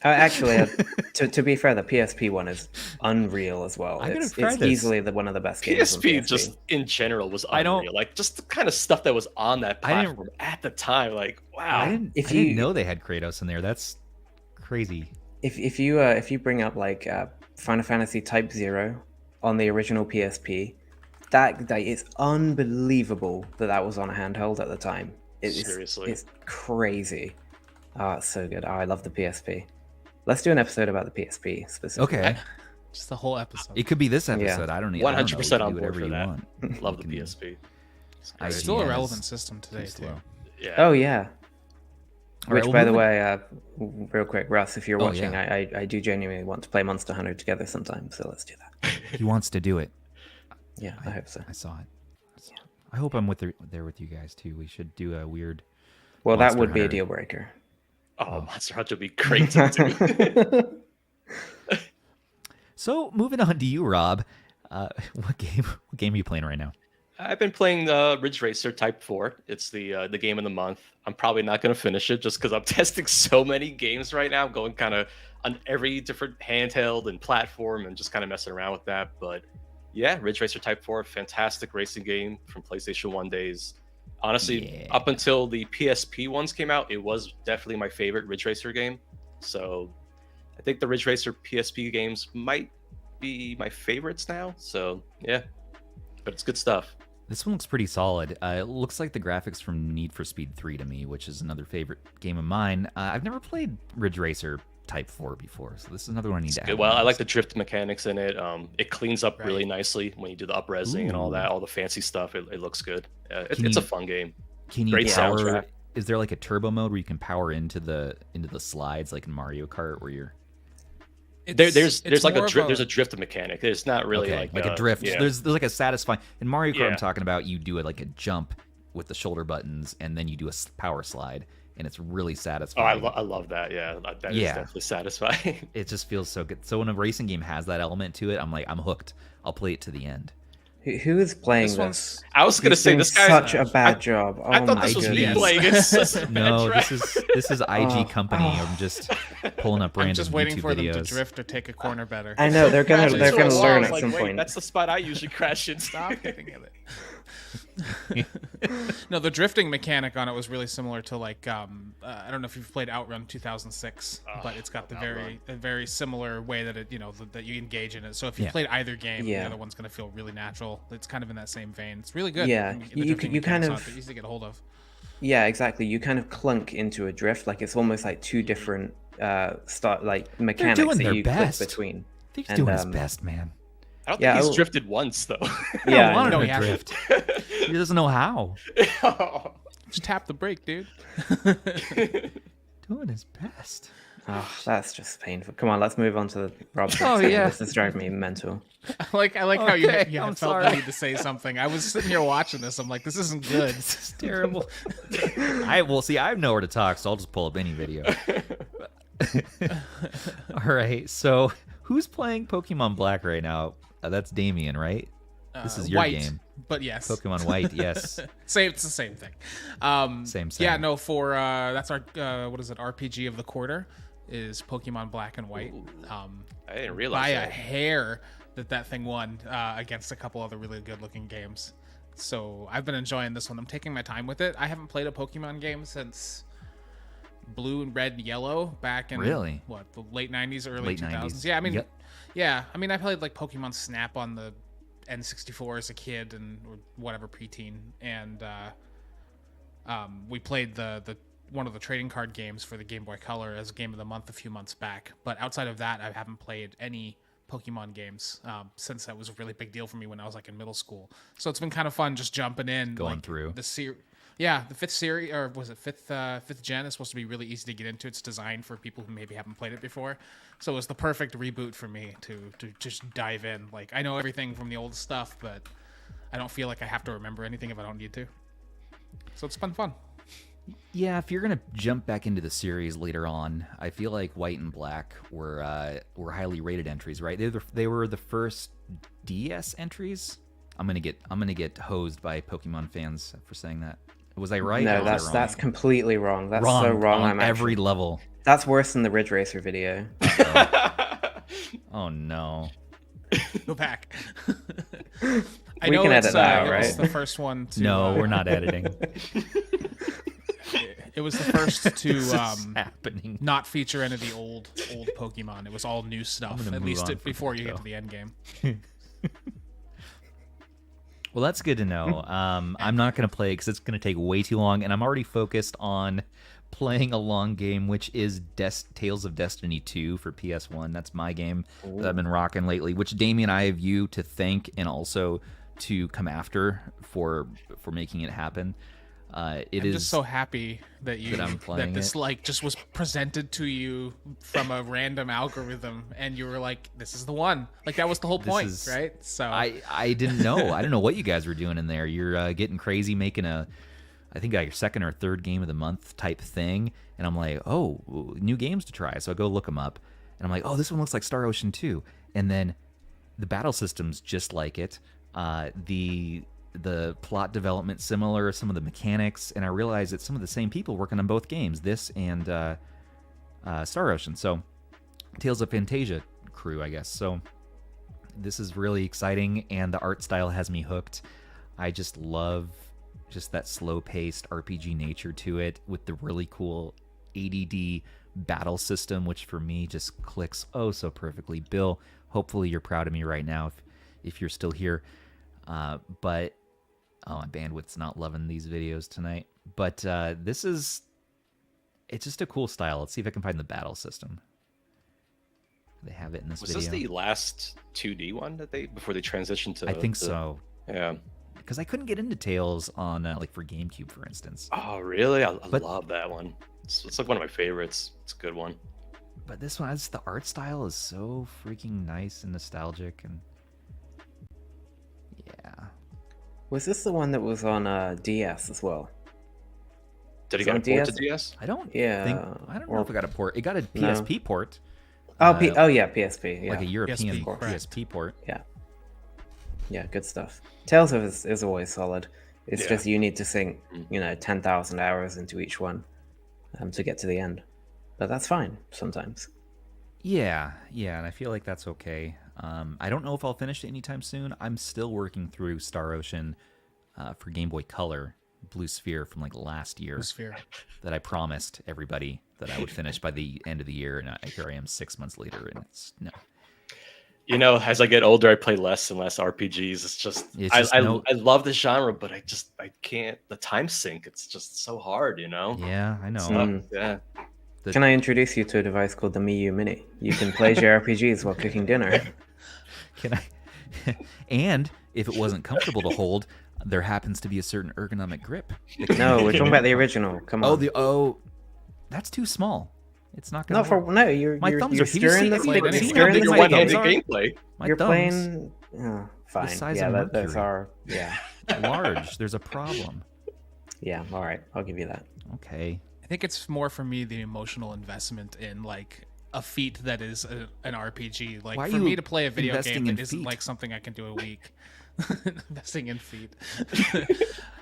Actually, to be fair, the PSP one is unreal as well. I'm gonna It's try this. easily one of the best games on PSP PSP. just in general was I don't- unreal. Like just the kind of stuff that was on that I didn't- platform at the time. Like wow. I didn't know they had Kratos in there. That's crazy. If you bring up like Final Fantasy Type 0 on the original PSP, that is unbelievable that was on a handheld at the time. Seriously. It's crazy. Oh, it's so good. Oh, I love the PSP. Let's do an episode about the PSP specifically. Okay. Just the whole episode. It could be this episode. I don't know. 100% on You can do board whatever for you that. want. Love the You can- PSP. It's I great. Still a Yes. relevant system today Too too. slow. Yeah. Oh yeah. All Which, right, well, by the moving- way, real quick, Russ, if you're Oh, watching, yeah. I do genuinely want to play Monster Hunter together sometime. So let's do that. He wants to do it. Yeah, I hope so. I saw it. I hope I'm there with you guys too. We should do a weird. Well, that Monster would be a Hunter. deal breaker. Oh, Monster Hunter would be great to do. So moving on to you, Rob. What game are you playing right now? I've been playing Ridge Racer Type 4. It's the game of the month. I'm probably not going to finish it just because I'm testing so many games right now. I'm going kind of on every different handheld and platform and just kind of messing around with that. But yeah, Ridge Racer Type 4, fantastic racing game from PlayStation 1 days. Honestly, Yeah. up until the PSP ones came out, it was definitely my favorite Ridge Racer game. So I think the Ridge Racer PSP games might be my favorites now. So yeah, but it's good stuff. This one looks pretty solid. It looks like the graphics from Need for Speed 3 to me, which is another favorite game of mine. I've never played Ridge Racer Type 4 before, so this is another one I need to add. Well, on I my like list. the drift mechanics in it. It cleans up really Right. nicely when you do the upresing and all Ooh. that, all the fancy stuff. It looks good. Can It's a you- fun game. Can you great power? soundtrack. Is there like a turbo mode where you can power into the slides like in Mario Kart, where you're There's like more a of drift. There's a drift mechanic. It's not really okay, like a drift? Yeah. There's like a satisfying in Mario Kart. I'm Yeah. talking about you do it like a jump with the shoulder buttons, and then you do a power slide, and it's really Oh, satisfying. I love that. Yeah, that is Yeah. definitely satisfying. It just feels so good. So when a racing game has that element to it, I'm like, I'm hooked. I'll play it to the end. Who is playing This this? one's I was gonna He's say doing this guy. such a bad job. I Oh thought my this was me goodness. playing. It's just a No, bad this is IG Oh, Company. oh. I'm just pulling up random I'm just waiting YouTube for them videos. to drift or take a corner better. I know they're gonna Crashing they're into a gonna wall, learn I was at like, some wait, point. that's the spot I usually crash into. Stop hitting it. No, the drifting mechanic on it was really similar to like I don't know if you've played Outrun 2006, but it's got the very similar way that it that you engage in it. So if you Yeah. played either game, Yeah. the other one's gonna feel really natural. It's kind of in that same vein. It's really good. Yeah, The you drifting kind mechanics of- on it, they're easy to get a hold of. Yeah, exactly. You kind of clunk into a drift, like it's almost like two different mechanics doing that their you best. click between. He's And, doing his best, man. I don't Yeah, think he's I'll- drifted once though. Yeah, I want know him he to hasn't. drift. He doesn't know how. Just tap the brake, dude. Doing his best. Oh, that's just painful. Come on, let's move on to the Rob's Oh, thing. yeah. This is driving me mental. I like how you Okay, you I'm felt sorry. the need to say something. I was sitting here watching this. I'm like, this isn't good. This is terrible. I have nowhere to talk, so I'll just pull up any video. All right, so who's playing Pokemon Black right now? That's Damien, right? This is your White, game. but yes. Pokemon White, yes. It's the same thing. Same. Yeah, no, for that's our what is it? RPG of the quarter is Pokemon Black and White. I didn't realize By a that. hair that thing won against a couple other really good looking games. So I've been enjoying this one. I'm taking my time with it. I haven't played a Pokemon game since Blue and Red and Yellow back in Really? what, the late 90s, early Late 2000s. 90s. Yeah, I mean, Yep. I mean, I played like Pokemon Snap on the N64 as a kid and or whatever preteen, and we played the one of the trading card games for the Game Boy Color as Game of the Month a few months back. But outside of that, I haven't played any Pokemon games since that was a really big deal for me when I was like in middle school. So it's been kind of fun just jumping in, Going like, through. the fifth series, or was it fifth gen? Is supposed to be really easy to get into. It's designed for people who maybe haven't played it before, so it was the perfect reboot for me to just dive in. Like, I know everything from the old stuff, but I don't feel like I have to remember anything if I don't need to. So it's been fun. Yeah, if you're gonna jump back into the series later on, I feel like White and Black were highly rated entries, right? They were the first DS entries. I'm gonna get hosed by Pokemon fans for saying that. Was I right? or No, was I wrong? that's completely wrong. That's so wrong. on I'm every actually, level. that's worse than the Ridge Racer video. Oh no. Go back. I We know can it's, edit that out, it was right? the first one to. No, we're not editing. It was the first to This is happening. not feature any of the old Pokemon. It was all new stuff. gonna At move least on before from you that, get though. to the end game. Well, that's good to know. I'm not going to play because it's going to take way too long, and I'm already focused on playing a long game, which is Tales of Destiny 2 for PS1. That's my game that I've been rocking lately, which Damien, I have you to thank and also to come after for making it happen. I'm just so happy that I'm playing this it. like just was presented to you from a random algorithm, and you were like, "This is the one." Like, that was the whole point, is- right? So I didn't know. I don't know what you guys were doing in there. You're getting crazy, making I think your second or third game of the month type thing. And I'm like, oh, new games to try. So I go look them up. And I'm like, oh, this one looks like Star Ocean 2. And then the battle system's just like it. The plot development similar, some of the mechanics. And I realized it's some of the same people working on both games, this and Star Ocean. So Tales of Fantasia crew, I guess. So this is really exciting. And the art style has me hooked. I just love just that slow-paced RPG nature to it with the really cool ADD battle system, which for me just clicks oh so perfectly. Bill, hopefully you're proud of me right now if you're still here. But my bandwidth's not loving these videos tonight. But it's just a cool style. Let's see if I can find the battle system. They have it in this Was video. this the last 2D one before they transitioned to? I think so. Yeah. Because I couldn't get into Tales on like for GameCube, for instance. Oh, really? I But- love that one. It's like one of my favorites. It's a good one. But this one, the art style is so freaking nice and nostalgic, and yeah. Was this the one that was on DS as well? Did it It's get a on port to DS? DS? I don't Yeah, think I don't know or- if it got a port. It got a No. PSP port. Oh, uh, oh yeah, PSP. Yeah, like a European PSP, correct. PSP port. yeah, good stuff. Tales of is always solid. It's Yeah. just you need to sink, Mm. 10,000 hours into each one to get to the end. But that's fine sometimes. Yeah, and I feel like that's okay. I don't know if I'll finish it anytime soon. I'm still working through Star Ocean for Game Boy Color, Blue Sphere from like last year Sphere. that I promised everybody that I would finish by the end of the year, and here I am 6 months later, and it's no. As I get older, I play less and less RPGs. It's just, I love the genre, but I can't. The time sink, it's just so hard, Yeah, I know. Mm. Yeah. Can I introduce you to a device called the Miyoo Mini? You can play JRPGs while cooking dinner. Can I? And if it wasn't comfortable to hold, there happens to be a certain ergonomic grip. No, we're talking about the original. Come on. That's too small. It's not gonna. No, you're My thumbs you're are- have you steering seen- the have you stick. seen You're how steering big the my You're stick. thumbs are? gameplay. My You're thumbs playing. Fine. size Yeah, of those Mercury. are. Yeah. large. There's a problem. Yeah. All right. I'll give you that. Okay. I think it's more for me the emotional investment in like a feat that is an RPG. Like Why are for you me to play a video investing game in that isn't feet? like something I can do a week. Investing in feet.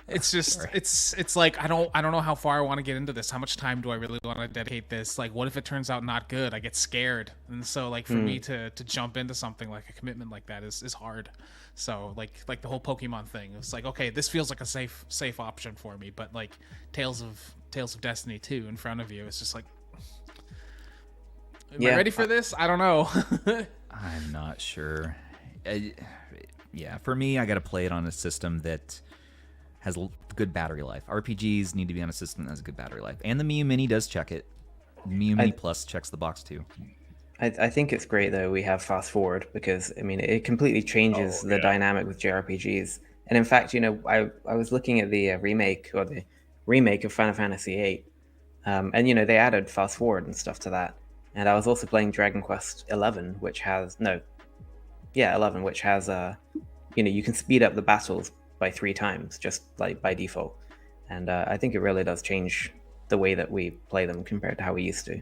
It's just it's like I don't know how far I want to get into this. How much time do I really want to dedicate this? Like what if it turns out not good? I get scared. And so like for me to jump into something like a commitment like that is hard. So like the whole Pokemon thing. It's like, okay, this feels like a safe option for me, but like Tales of Destiny 2 in front of you, it's just like, am I ready for this? I don't know. I'm not sure. Yeah, for me, I got to play it on a system that has good battery life. RPGs need to be on a system that has a good battery life. And the Miyoo Mini does check it. Miyoo Mini Plus checks the box too. I think it's great though we have fast forward because I mean it completely changes the dynamic with JRPGs. And in fact, I was looking at the remake of Final Fantasy VIII, and they added fast forward and stuff to that. And I was also playing Dragon Quest 11, which has you can speed up the battles by 3 times just like by default. And I think it really does change the way that we play them compared to how we used to.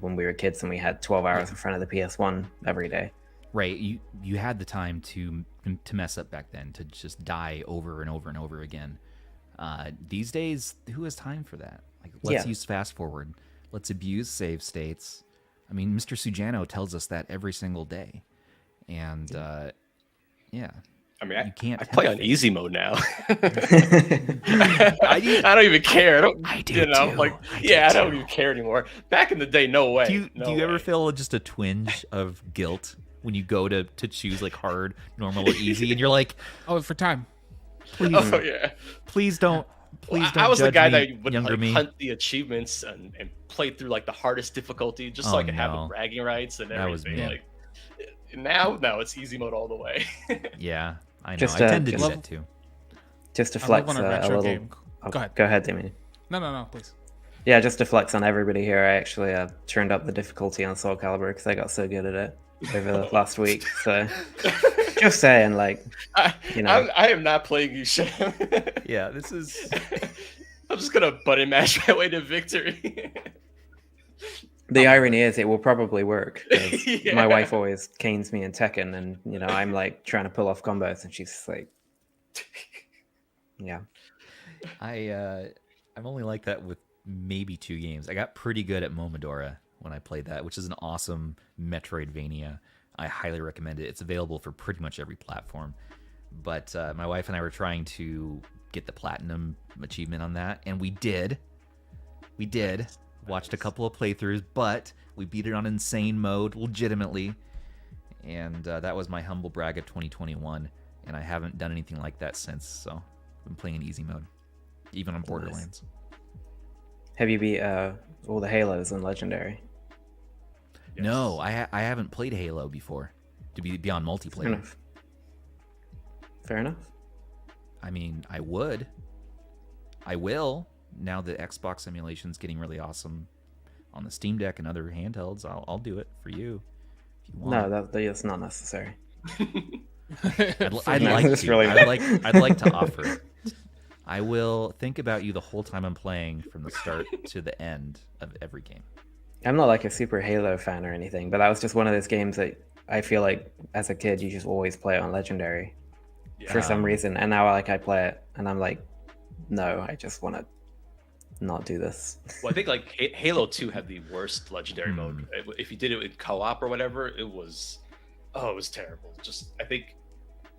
When we were kids and we had 12 hours in front of the PS1 every day. Right, you had the time to mess up back then, to just die over and over and over again. These days, who has time for that? Like, let's use fast forward. Let's abuse save states. I mean, Mr. Sujano tells us that every single day. And yeah. I mean, you can't I play on tempt easy mode now. I don't even care. I do too. I don't even care anymore. Back in the day, no way. Do you ever feel just a twinge of guilt when you go to choose like hard, normal, or easy, and you're like, Oh, for time. please, Oh yeah. please don't. Please don't. I was the judge guy me, that would younger like me. hunt the achievements and play through like the hardest difficulty just so I could have the no. bragging rights and That was everything. me. Like now it's easy mode all the way. Yeah, I know. Just, I tend to do just- that too. Just to I flex love on a a retro little. game. Oh, Go ahead. Go ahead, Damien. No, please. Yeah, just to flex on everybody here, I actually turned up the difficulty on Soul Calibur because I got so good at it over the last week. So, just saying, like, I am not playing you, Shem. Yeah, this is. I'm just gonna button mash my way to victory. the irony is it will probably work. 'Cause Yeah. My wife always canes me in Tekken, and I'm like trying to pull off combos, and she's like, "Yeah, I'm only like that with maybe 2 games. I got pretty good at Momodora when I played that, which is an awesome Metroidvania. I highly recommend it. It's available for pretty much every platform. But my wife and I were trying to get the platinum achievement on that, and we did. We did. Watched a couple of playthroughs, but we beat it on insane mode, legitimately. And that was my humble brag of 2021, and I haven't done anything like that since. So I've been playing in easy mode, even on Borderlands. have you beat all the Halos and Legendary?" Yes. No, I haven't played Halo before to be on Fair multiplayer. enough. Fair enough. I mean, I will now that Xbox emulation's getting really awesome on the Steam Deck and other handhelds. I'll do it for you if you want. No, that's not necessary. I'd No, like that's to. really- I'd like to offer it. I will think about you the whole time I'm playing, from the start to the end of every game. I'm not like a super Halo fan or anything, but that was just one of those games that I feel like as a kid you just always play it on Legendary for some reason. And now I play it and I'm like, no, I just want to not do this. Well, I think like Halo 2 had the worst Legendary mode. If you did it in co-op or whatever, it was terrible. Just I think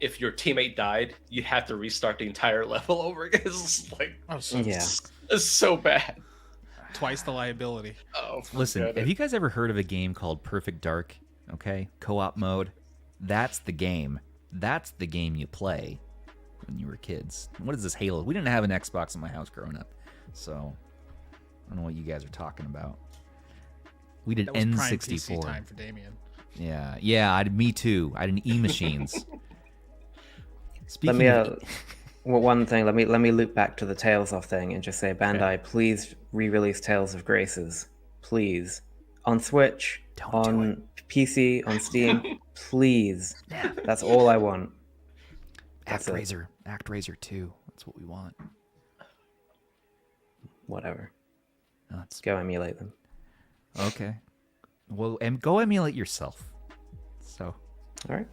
if your teammate died, you had to restart the entire level over again. It's like, it's so bad. Twice the liability. Oh, listen, have you guys ever heard of a game called Perfect Dark? Okay, co-op mode. That's the game. That's the game you play when you were kids. What is this Halo? We didn't have an Xbox in my house growing up, so I don't know what you guys are talking about. We did that was prime N64. PC time for Damien. Yeah. Me too. I had an E-machines. Speaking of... one thing, let me loop back to the Tales of thing and just say, Bandai, please re-release Tales of Graces, please, on Switch, on PC, on Steam, please. That's all I want. ActRaiser 2. That's what we want. Whatever. Let's go emulate them. Okay. Well, go emulate yourself. So. All right.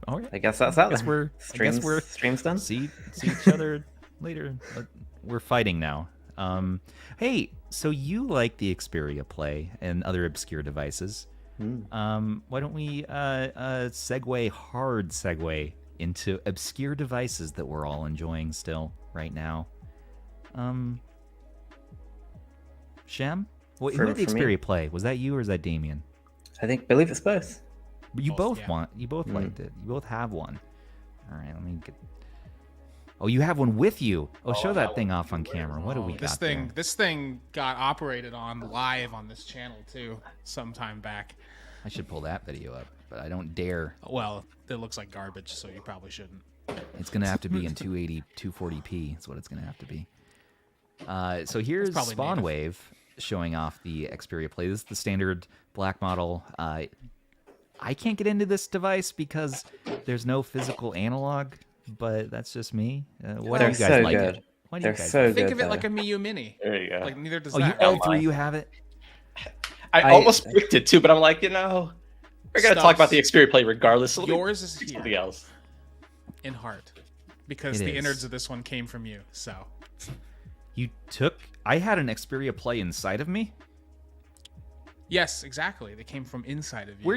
All right. I guess that's out. I guess we're streams done. See each other later. We're fighting now. Hey, so you like the Xperia Play and other obscure devices? Why don't we segue into obscure devices that we're all enjoying still right now? Shem, who had the Xperia Play? Was that you or is that Damien? Believe it's both. You both liked it. You both have one. All right, let me get. Oh, you have one with you. Oh, show that thing off on camera. What do we got there? This thing got operated on live on this channel too, sometime back. I should pull that video up, but I don't dare. Well, it looks like garbage, so you probably shouldn't. It's gonna have to be in 280, 240p. That's what it's gonna have to be. So here's Spawn Wave showing off the Xperia Play. This is the standard black model. I can't get into this device because there's no physical analog, but that's just me. Why do you guys like it? Why do you guys so think good, of it like a Miyoo Mini? There you go. Like neither does that. All three you have it? I almost picked it too, but I'm like, we're gonna talk about the Xperia Play regardless. Yours is here. Something else. In heart, because the innards of this one came from you. So I had an Xperia Play inside of me. Yes, exactly. They came from inside of you.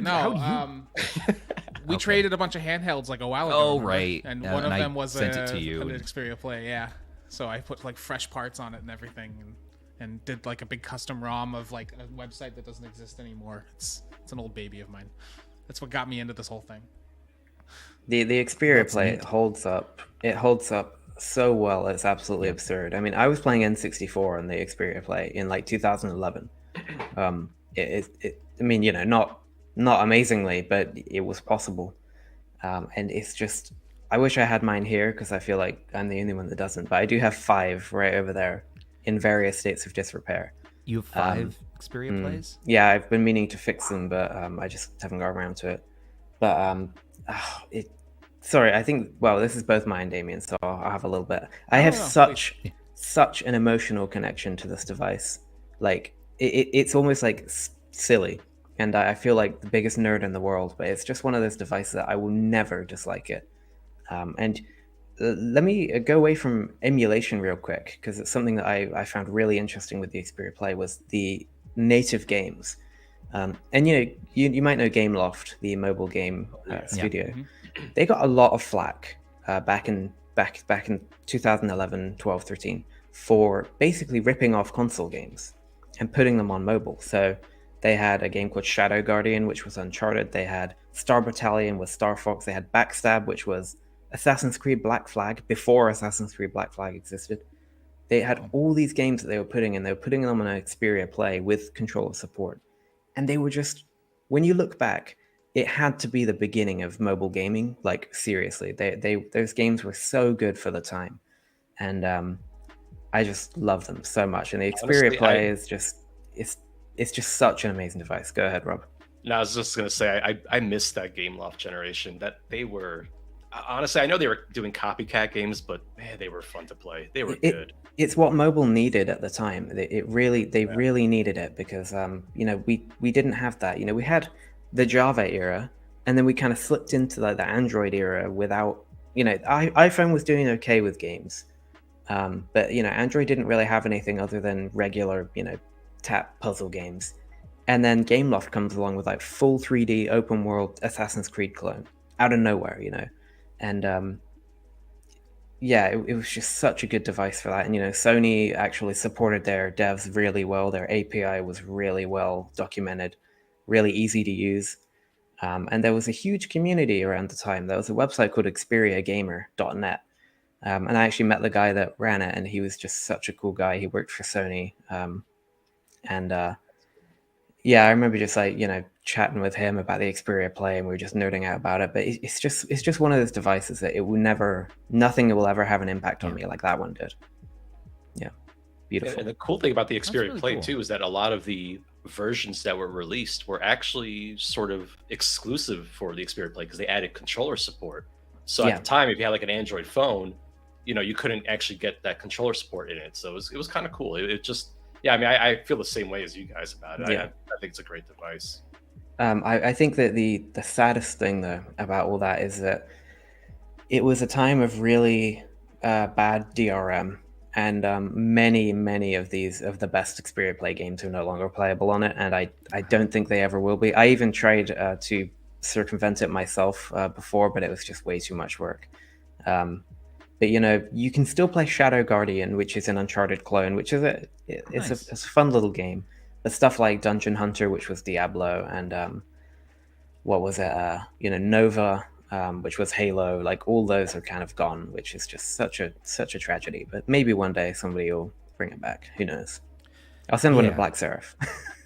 We traded a bunch of handhelds like a while ago. Oh, right. And one of them was an Xperia Play, yeah. So I put like fresh parts on it and everything, and did like a big custom ROM of like a website that doesn't exist anymore. It's an old baby of mine. That's what got me into this whole thing. The Xperia Play holds up. It holds up so well. It's absolutely absurd. I mean, I was playing N64 on the Xperia Play in like 2011. I mean, not amazingly, but it was possible. And it's just, I wish I had mine here because I feel like I'm the only one that doesn't. But I do have 5 right over there in various states of disrepair. You have 5 Xperia Plays? Yeah, I've been meaning to fix them, but I just haven't got around to it. But sorry, I think, well, this is both mine, Damien, so I'll have a little bit. I have such an emotional connection to this device. Like, it's almost like silly, and I feel like the biggest nerd in the world, but it's just one of those devices that I will never dislike it. And let me go away from emulation real quick, because it's something that I found really interesting with the Xperia Play was the native games. And you might know Gameloft, the mobile game studio. Yeah. Mm-hmm. They got a lot of flack back in 2011, 12, 13 for basically ripping off console games and putting them on mobile. So they had a game called Shadow Guardian, which was Uncharted. They had Star Battalion with Star Fox. They had Backstab, which was Assassin's Creed Black Flag before Assassin's Creed Black Flag existed. They had all these games that they were putting in. They were putting them on an Xperia Play with controller support. And they were just, when you look back, it had to be the beginning of mobile gaming. Like, seriously, those games were so good for the time. And I just love them so much. And the Xperia Play is just, it's just such an amazing device. Go ahead, Rob. No, I was just going to say, I missed that Gameloft generation. That they were, honestly, I know they were doing copycat games, but man, they were fun to play. They were It- good. It's what mobile needed at the time. They really needed it because we didn't have that. We had the Java era, and then we kind of slipped into the Android era without. iPhone was doing okay with games, but Android didn't really have anything other than regular tap puzzle games. And then Gameloft comes along with like full 3D open world Assassin's Creed clone out of nowhere, and yeah, it was just such a good device for that. And Sony actually supported their devs really well. Their API was really well documented, really easy to use. And there was a huge community around the time. There was a website called XperiaGamer.net. And I actually met the guy that ran it, and he was just such a cool guy. He worked for Sony. Yeah, I remember just chatting with him about the Xperia Play, and we were just nerding out about it. But it's just one of those devices that nothing will ever have an impact on me like that one did. Yeah, beautiful. And the cool thing about the Xperia really Play cool. too is that a lot of the versions that were released were actually sort of exclusive for the Xperia Play because they added controller support. So Yeah. at the time, if you had like an Android phone, you couldn't actually get that controller support in it. So it was kind of cool. It just, yeah, I mean, I feel the same way as you guys about it. Yeah. I think it's a great device. I think that the saddest thing though about all that is that it was a time of really bad DRM, and many of the best Xperia Play games are no longer playable on it, and I don't think they ever will be. I even tried to circumvent it myself before, but it was just way too much work. But you can still play Shadow Guardian, which is an Uncharted clone, which is it's a fun little game. But stuff like Dungeon Hunter, which was Diablo, and what was it? Nova, which was Halo. Like all those are kind of gone, which is just such a tragedy. But maybe one day somebody will bring it back. Who knows? I'll send one to Yeah. Black Seraph.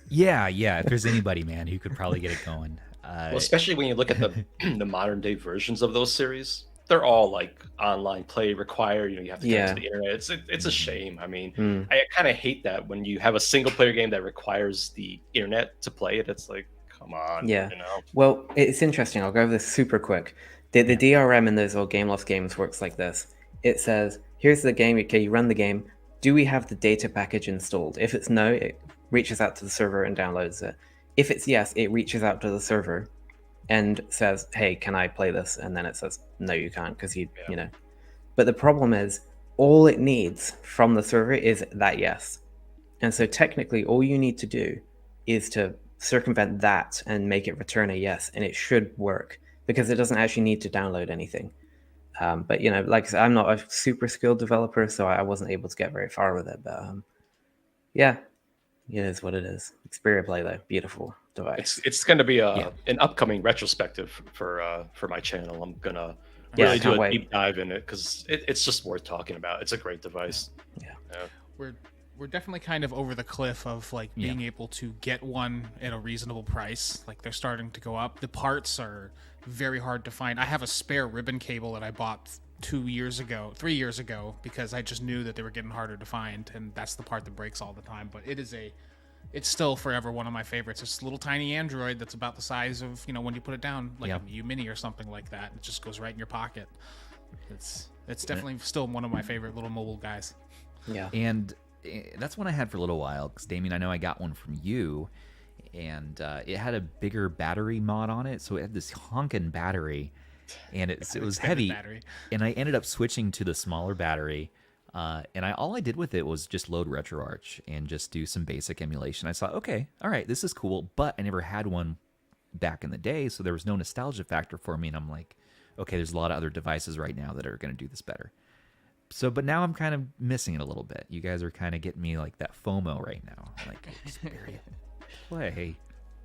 Yeah. If there's anybody, man, who could probably get it going. Well, especially when you look at the modern day versions of those series, they're all like online play required. You have to connect to the internet. It's a shame. I mean, I kind of hate that when you have a single player game that requires the internet to play it. It's like, come on. Yeah. Well, it's interesting. I'll go over this super quick. The DRM in those old Gameloft games works like this. It says, here's the game. Okay, you run the game. Do we have the data package installed? If it's no, it reaches out to the server and downloads it. If it's yes, it reaches out to the server and says, hey, can I play this? And then it says, no, you can't, because you know. But the problem is, all it needs from the server is that yes. And so technically, all you need to do is to circumvent that and make it return a yes, and it should work, because it doesn't actually need to download anything. But, like I said, I'm not a super skilled developer, so I wasn't able to get very far with it. But, yeah, it is what it is. Xperia Play, though, beautiful device. It's going to be an upcoming retrospective for my channel. I'm gonna really do a deep dive in it because it's just worth talking about. It's a great device. Yeah. We're definitely kind of over the cliff of like being able to get one at a reasonable price. Like they're starting to go up. The parts are very hard to find. I have a spare ribbon cable that I bought 3 years ago, because I just knew that they were getting harder to find, and that's the part that breaks all the time. But it's still forever one of my favorites. It's a little tiny Android that's about the size of, when you put it down, like a Miyoo Mini or something like that. It just goes right in your pocket. It's definitely still one of my favorite little mobile guys. Yeah. And that's one I had for a little while, because Damien, I know I got one from you, and it had a bigger battery mod on it, so it had this honking battery, and it was heavy. Battery. And I ended up switching to the smaller battery, and all I did with it was just load RetroArch and just do some basic emulation. I thought, okay, all right, this is cool, but I never had one back in the day, so there was no nostalgia factor for me, and I'm like, okay, there's a lot of other devices right now that are going to do this better. So, but now I'm kind of missing it a little bit. You guys are kind of getting me like that FOMO right now. Like, Xperia Play,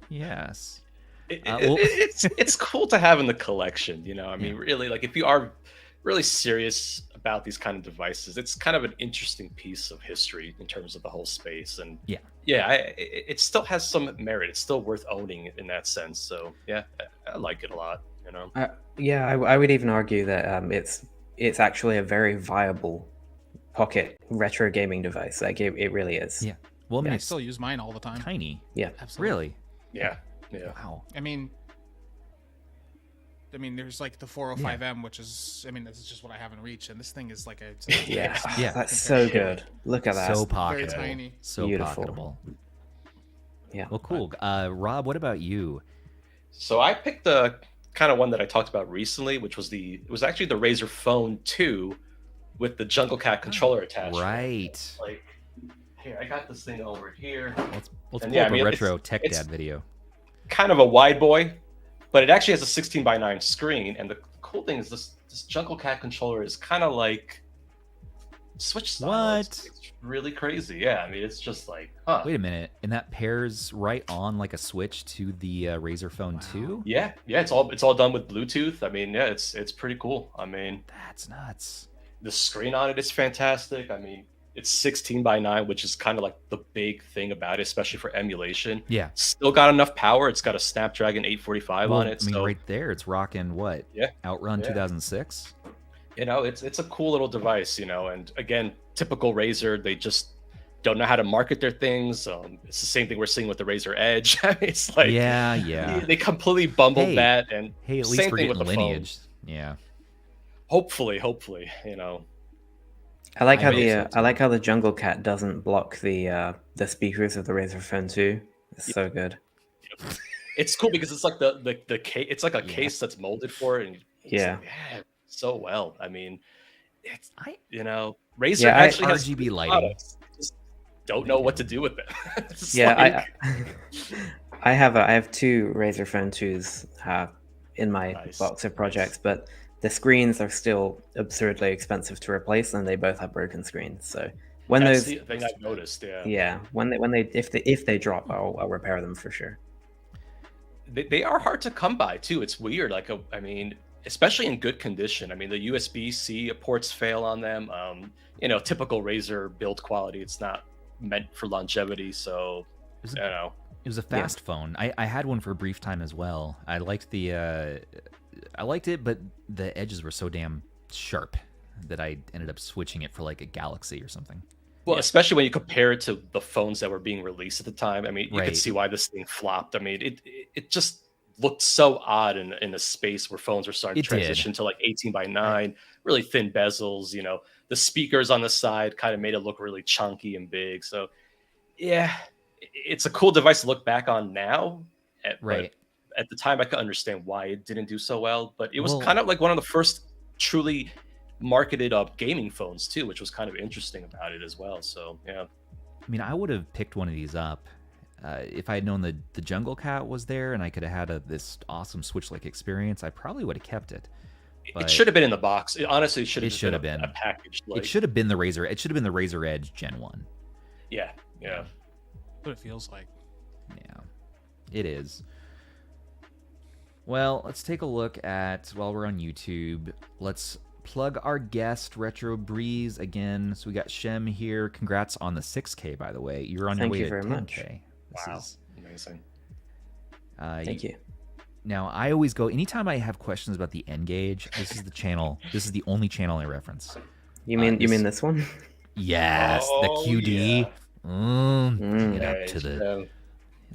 yes. It's cool to have in the collection, I mean, really, like if you are really serious about these kind of devices, it's kind of an interesting piece of history in terms of the whole space. And it still has some merit. It's still worth owning in that sense. So yeah, I like it a lot. I would even argue that it's actually a very viable pocket retro gaming device. Like it really is. Yeah. Well, I mean, I still use mine all the time. Tiny. Yeah. Absolutely. Really? Yeah. Wow. I mean, I mean, there's like the 405M, which is, I mean, this is just what I haven't reached, and this thing is like a Yeah, Yeah. that's so good. Look at that. So very pocketable. tiny. So Beautiful. pocketable. Yeah. Well, cool. Rob, what about you? So I picked the kind of one that I talked about recently, which was it was actually the Razer Phone 2 with the Jungle Cat controller attached. Right. Like, here, I got this thing over here. Let's pull And yeah, up I mean, a retro it's- tech it's- dad video. Kind of a wide boy, but it actually has a 16:9 screen. And the cool thing is this Jungle Cat controller is kind of like Switch style. It's really crazy. Yeah, I mean, it's just like, huh. Wait a minute, and that pairs right on like a Switch to the Razer Phone 2? Yeah, it's all done with Bluetooth. I mean, yeah, it's pretty cool. I mean, That's nuts. the screen on it is fantastic. I mean, it's 16:9, which is kind of like the big thing about it, especially for emulation. Yeah. Still got enough power. It's got a Snapdragon 845 Well, on it. I mean, So right there, it's rocking what? Yeah. Outrun Yeah. 2006? you know, it's a cool little device, you know. And again, typical Razer, they just don't know how to market their things. It's the same thing we're seeing with the Razer Edge. I mean, it's like, Yeah. they completely bumbled Hey, that. And Hey, at same least we're thing getting with the phone. Lineage. Yeah. Hopefully, you know. I like I how hope the so, I like how the Jungle Cat doesn't block the speakers of the Razer Phone 2. It's so good. It's cool because it's like the case. It's like a Yeah. case that's molded for it. And it's Yeah. like, so well. I mean, it's I you know, Razer Yeah, actually has RGB good lighting. products. Just don't know what to do with them. It's Yeah, like- I have two Razer Phone 2s in my Nice, box of projects, but the screens are still absurdly expensive to replace, and they both have broken screens. So when that's those, the thing I've noticed. Yeah, yeah, if they drop, I'll repair them for sure. they are hard to come by too. It's weird. Like, I mean, especially in good condition. I mean, the USB-C ports fail on them. You know, typical Razer build quality. It's not meant for longevity. So, Is you it- know, It was a fast phone. I had one for a brief time as well. I liked it, but the edges were so damn sharp that I ended up switching it for like a Galaxy or something. well, especially when you compare it to the phones that were being released at the time. I mean, you Right. could see why this thing flopped. I mean, it just looked so odd in a space where phones were starting It to transition to like 18:9, really thin bezels. You know, the speakers on the side kind of made it look really chunky and big. So, yeah, it's a cool device to look back on now. Right. But at the time, I could understand why it didn't do so well. But it was Well- kind of like one of the first truly marketed gaming phones too, which was kind of interesting about it as well. So yeah, I mean, I would have picked one of these up if I had known the Jungle Cat was there and I could have had this awesome Switch-like experience. I probably would have kept it. But it should have been in the box. It honestly should have. It should have been a package. Like, it should have been the Razer. It should have been the Razer Edge Gen 1. Yeah. What it feels like. Yeah, it is. Well, let's take a look at, while we're on YouTube, let's plug our guest, RetroBreeze, again. So we got Shem here. Congrats on the 6K, by the way. You're on Thank your way you to very 10K. much. This Wow. is- Amazing. Thank you. Now, I always go, anytime I have questions about the N-gage, this is the channel. This is the only channel I reference. You mean this one? Yes, the Oh, QD. Mm. Bring it up Right, to the...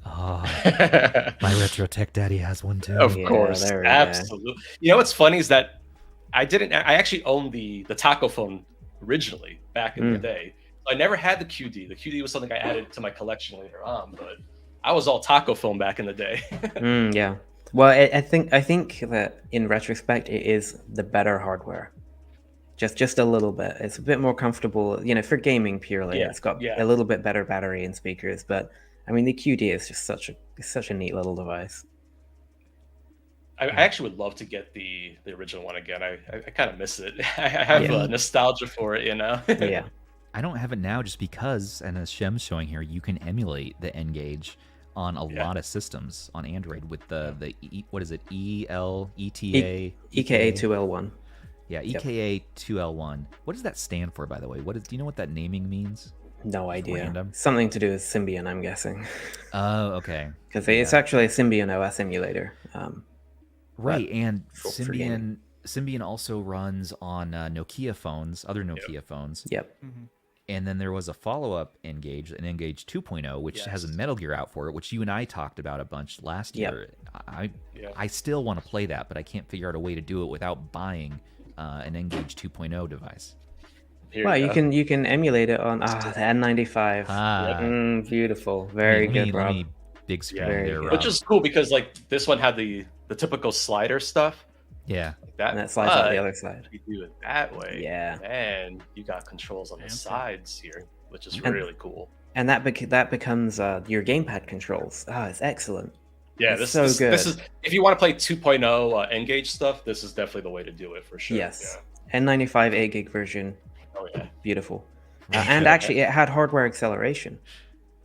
Oh, yeah. my Retro Tech Daddy has one too. Of Yeah, course, there we go. absolutely. You know what's funny is that I actually owned the Taco phone originally back in the day. I never had the QD. The QD was something I added to my collection later on, but I was all Taco phone back in the day. Yeah. Well, I think that in retrospect, it is the better hardware. Just a little bit. It's a bit more comfortable, for gaming purely. Yeah, It's got yeah. a little bit better battery and speakers, but I mean the QD is just such a neat little device. I actually would love to get the original one again. I kind of miss it. I have Yeah. nostalgia for it, you know. Yeah. I don't have it now just because, and as Shem's showing here, you can emulate the N-gage on a Yeah. lot of systems on Android with the what is it, ETA? EKA 2L1. Yeah, EKA 2L1. What does that stand for, by the way? Do you know what that naming means? No idea. Random. Something to do with Symbian, I'm guessing, Oh, okay. because it's actually a Symbian OS emulator. Right, and for gaming. Symbian also runs on Nokia phones, other Nokia phones. Yep. And then there was a follow-up N-gage, an N-gage 2.0, which has a Metal Gear out for it, which you and I talked about a bunch last year. I still want to play that, but I can't figure out a way to do it without buying an N-gage 2.0 device. Well, you can emulate it on the N95. Beautiful, very good, Rob. Big screen there, Rob. Which is cool because like this one had the typical slider stuff. Yeah, like that slides out the other side. You do it that way. Yeah, and you got controls on the sides here, which is really cool. And that becomes your gamepad controls. It's excellent. Yeah, it's so good. This is if you want to play 2.0 N-gage stuff, this is definitely the way to do it for sure. Yes, N95 8 gig version. Oh yeah, beautiful. And actually, it had hardware acceleration.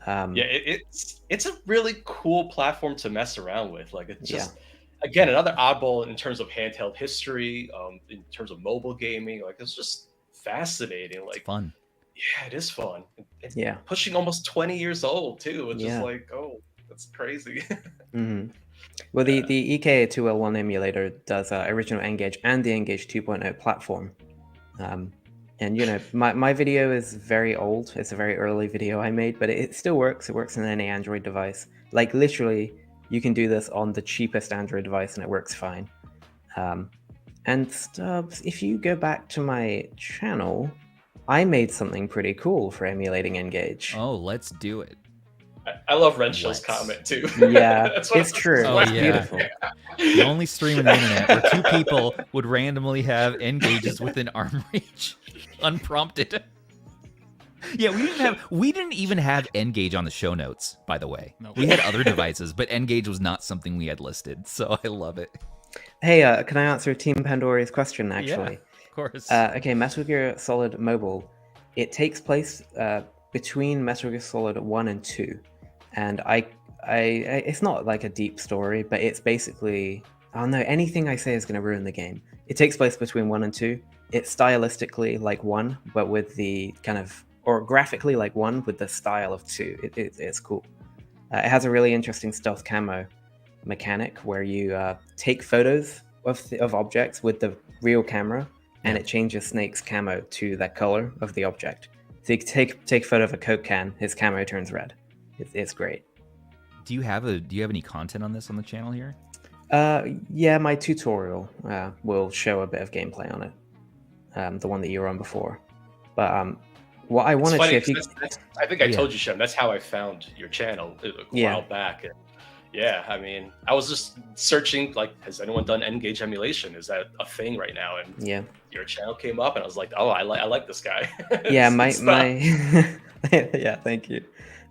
It's a really cool platform to mess around with. Like it's just again another oddball in terms of handheld history, in terms of mobile gaming. Like it's just fascinating. Like it's fun. Yeah, it is fun. It's pushing almost 20 years old too. It's just like, oh, that's crazy. Well, the EK2L1 emulator does original N-gage and the N-gage 2.0 platform. And you know, my video is very old. It's a very early video I made, but it still works. It works on any Android device. Like literally, you can do this on the cheapest Android device and it works fine. And Stubbs, if you go back to my channel, I made something pretty cool for emulating N-gage. Oh, let's do it. I love Renshell's comment too. Yeah, it's true. Oh, it's beautiful. The only stream on the internet where two people would randomly have N-gages within arm reach, unprompted. Yeah, we didn't even have N-gage on the show notes, by the way. Nope. We had other devices, but N-gage was not something we had listed, so I love it. Hey, can I answer Team Pandora's question, actually? Yeah, of course. Okay, Metal Gear Solid Mobile. It takes place between Metal Gear Solid 1 and 2. And I it's not like a deep story, but it's basically, oh no, anything I say is going to ruin the game. It takes place between 1 and 2. It's stylistically like 1, but with the kind of, or graphically like 1 with the style of 2. It's cool. It has a really interesting stealth camo mechanic where you take photos of objects with the real camera, and it changes Snake's camo to the color of the object. So you take a photo of a Coke can, his camo turns red. It's great. Do you have any content on this on the channel here? Yeah, my tutorial will show a bit of gameplay on it. The one that you were on before. But what I want to share, I think I told you, Shem, that's how I found your channel a while back. And yeah, I mean, I was just searching, like, has anyone done N-gage emulation? Is that a thing right now? And your channel came up, and I was like, oh, I like this guy. Yeah, my yeah, thank you.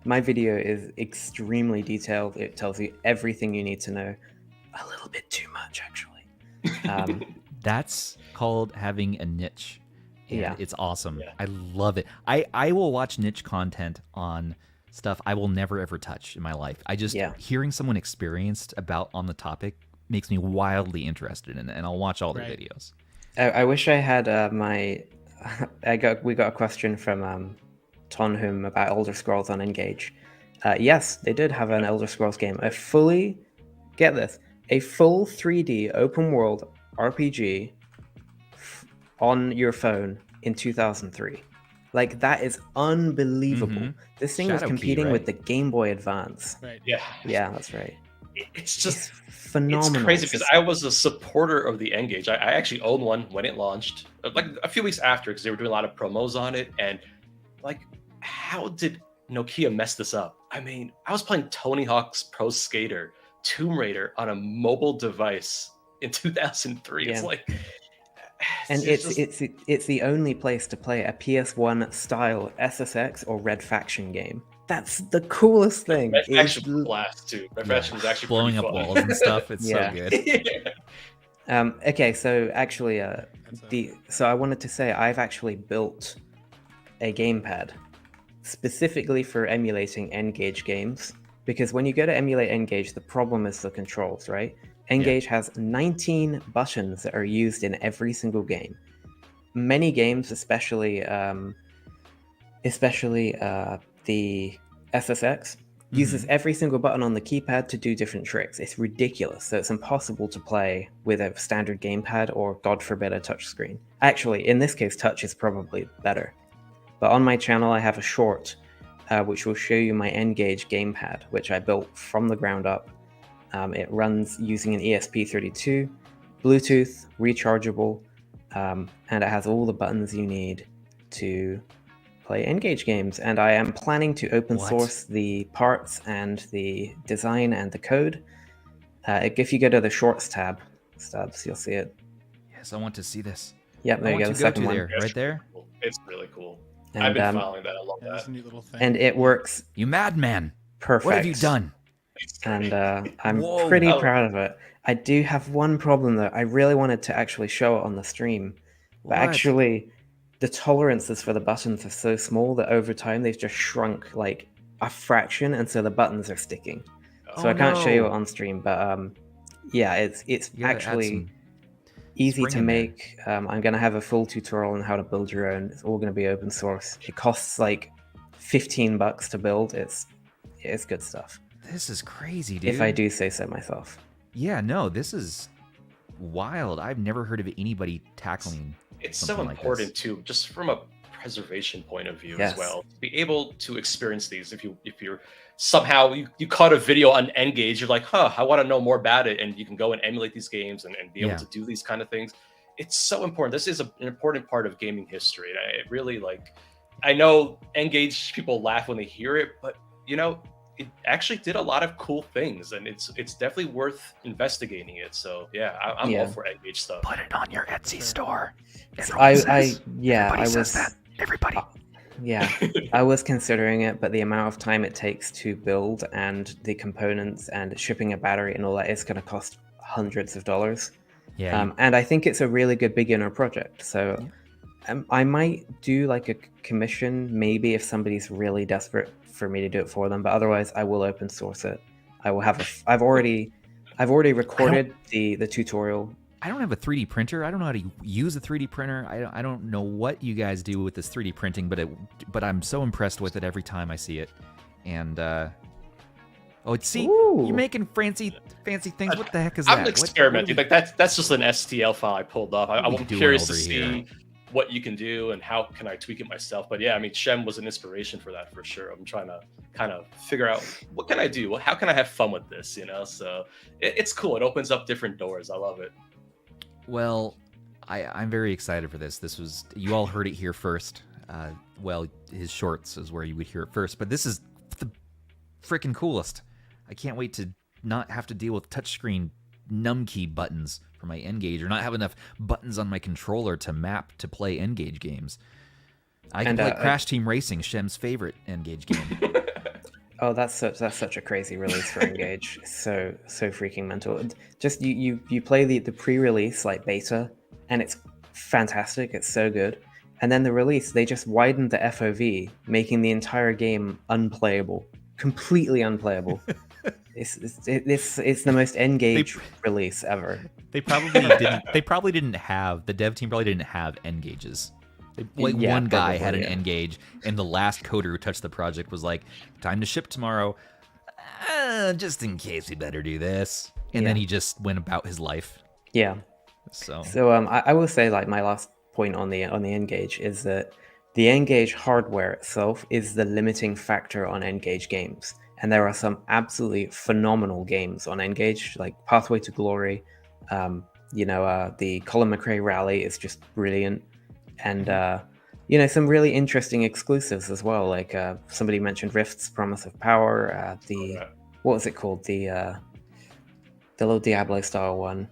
My video is extremely detailed. It tells you everything you need to know. A little bit too much, actually. That's called having a niche. And it's awesome. Yeah. I love it. I will watch niche content on stuff I will never ever touch in my life. I just hearing someone experienced on the topic makes me wildly interested in it, and I'll watch all their videos. I wish I had we got a question from Tonhum about Elder Scrolls on N-gage. Yes, they did have an Elder Scrolls game. A full 3D open world RPG on your phone in 2003. Like, that is unbelievable. Mm-hmm. This thing was competing with the Game Boy Advance. Right. Yeah, that's right. It's just phenomenal. It's crazy because I was a supporter of the N-gage. I actually owned one when it launched, like a few weeks after, because they were doing a lot of promos on it. And like, how did Nokia mess this up? I mean, I was playing Tony Hawk's Pro Skater, Tomb Raider on a mobile device in 2003. It's like, and it's the only place to play a PS1 style SSX or Red Faction game. That's the coolest thing. Red Faction blast too. Red Faction is actually blowing up walls and stuff. It's so good. Okay, so actually, so I wanted to say I've actually built a gamepad specifically for emulating N-gage games, because when you go to emulate N-gage, the problem is the controls, right? N-gage has 19 buttons that are used in every single game. Many games, especially the SSX, uses every single button on the keypad to do different tricks. It's ridiculous. So it's impossible to play with a standard gamepad or, God forbid, a touchscreen. Actually, in this case, touch is probably better. But on my channel, I have a short which will show you my N-gage gamepad, which I built from the ground up. It runs using an ESP32, Bluetooth, rechargeable, and it has all the buttons you need to play N-gage games. And I am planning to open source the parts and the design and the code. If you go to the Shorts tab, Stubbs, you'll see it. Yes, I want to see this. Yep, there you go. The second one. There, right there. It's really cool. And, I've been following that. I love That's that. a neat little thing. And it works. You madman! Perfect. What have you done? And I'm pretty proud of it. I do have one problem though. I really wanted to actually show it on the stream, but actually, the tolerances for the buttons are so small that over time they've just shrunk like a fraction, and so the buttons are sticking. So I can't show you it on stream, but yeah, it's actually easy to make. I'm going to have a full tutorial on how to build your own. It's all going to be open source. It costs like $15 to build. It's good stuff. This is crazy, dude. If I do say so myself. Yeah, no, this is wild. I've never heard of anybody tackling. It's so important like too, just from a preservation point of view yes. as well. To be able to experience these, if you're somehow you caught a video on N-gage, you're like, I want to know more about it, and you can go and emulate these games and be able to do these kind of things. It's so important. This is an important part of gaming history. And it really, like, I know N-gage people laugh when they hear it, but you know, it actually did a lot of cool things, and it's definitely worth investigating it. So yeah, I'm all for N-gage stuff. Put it on your Etsy store. I was considering it, but the amount of time it takes to build and the components and shipping a battery and all that is going to cost hundreds of dollars. Yeah. And I think it's a really good beginner project. So I might do like a commission, maybe if somebody's really desperate for me to do it for them. But otherwise, I will open source it. I will have. I've already recorded the tutorial. I don't have a 3D printer. I don't know how to use a 3D printer. I don't know what you guys do with this 3D printing, but I'm so impressed with it every time I see it. And you're making fancy things. What the heck is that? I'm experimenting. Like that's just an STL file I pulled up. I'm curious to see what you can do and how can I tweak it myself. But yeah, I mean, Shem was an inspiration for that for sure. I'm trying to kind of figure out what can I do? Well, how can I have fun with this? You know, so it's cool. It opens up different doors. I love it. Well, I'm very excited for this. You all heard it here first. Well, his shorts is where you would hear it first, but this is the freaking coolest. I can't wait to not have to deal with touchscreen numkey buttons for my N-gage, or not have enough buttons on my controller to map to play N-gage games. I can play Crash Team Racing, Shem's favorite N-gage game. Oh, that's such a crazy release for N-gage. So freaking mental. Just you play the pre-release like beta, and it's fantastic. It's so good. And then the release, they just widened the FOV, making the entire game unplayable, completely unplayable. It's the most N-gage release ever. They probably didn't have the dev team probably didn't have N-gages. One guy had an N-gage, and the last coder who touched the project was like, "Time to ship tomorrow. Just in case, we better do this." And then he just went about his life. Yeah. So I will say, like, my last point on the N-gage is that the N-gage hardware itself is the limiting factor on N-gage games. And there are some absolutely phenomenal games on N-gage, like Pathway to Glory. The Colin McRae Rally is just brilliant. And, some really interesting exclusives as well. Like somebody mentioned Rift's Promise of Power. What was it called? The little Diablo-style one.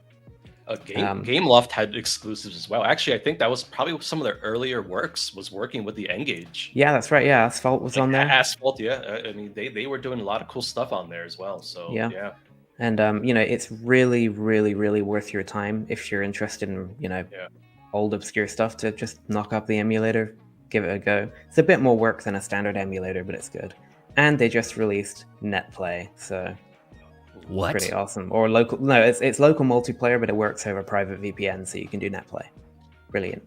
Gameloft had exclusives as well. Actually, I think that was probably some of their earlier works was working with the N-gage. Yeah, that's right. Yeah, Asphalt was on there. Asphalt, yeah. I mean, they were doing a lot of cool stuff on there as well. So yeah. And it's really, really, really worth your time if you're interested in old obscure stuff to just knock up the emulator, give it a go. It's a bit more work than a standard emulator, but it's good. And they just released NetPlay, so. What? Pretty awesome. Or local? No, it's local multiplayer, but it works over private VPN, so you can do NetPlay. Brilliant.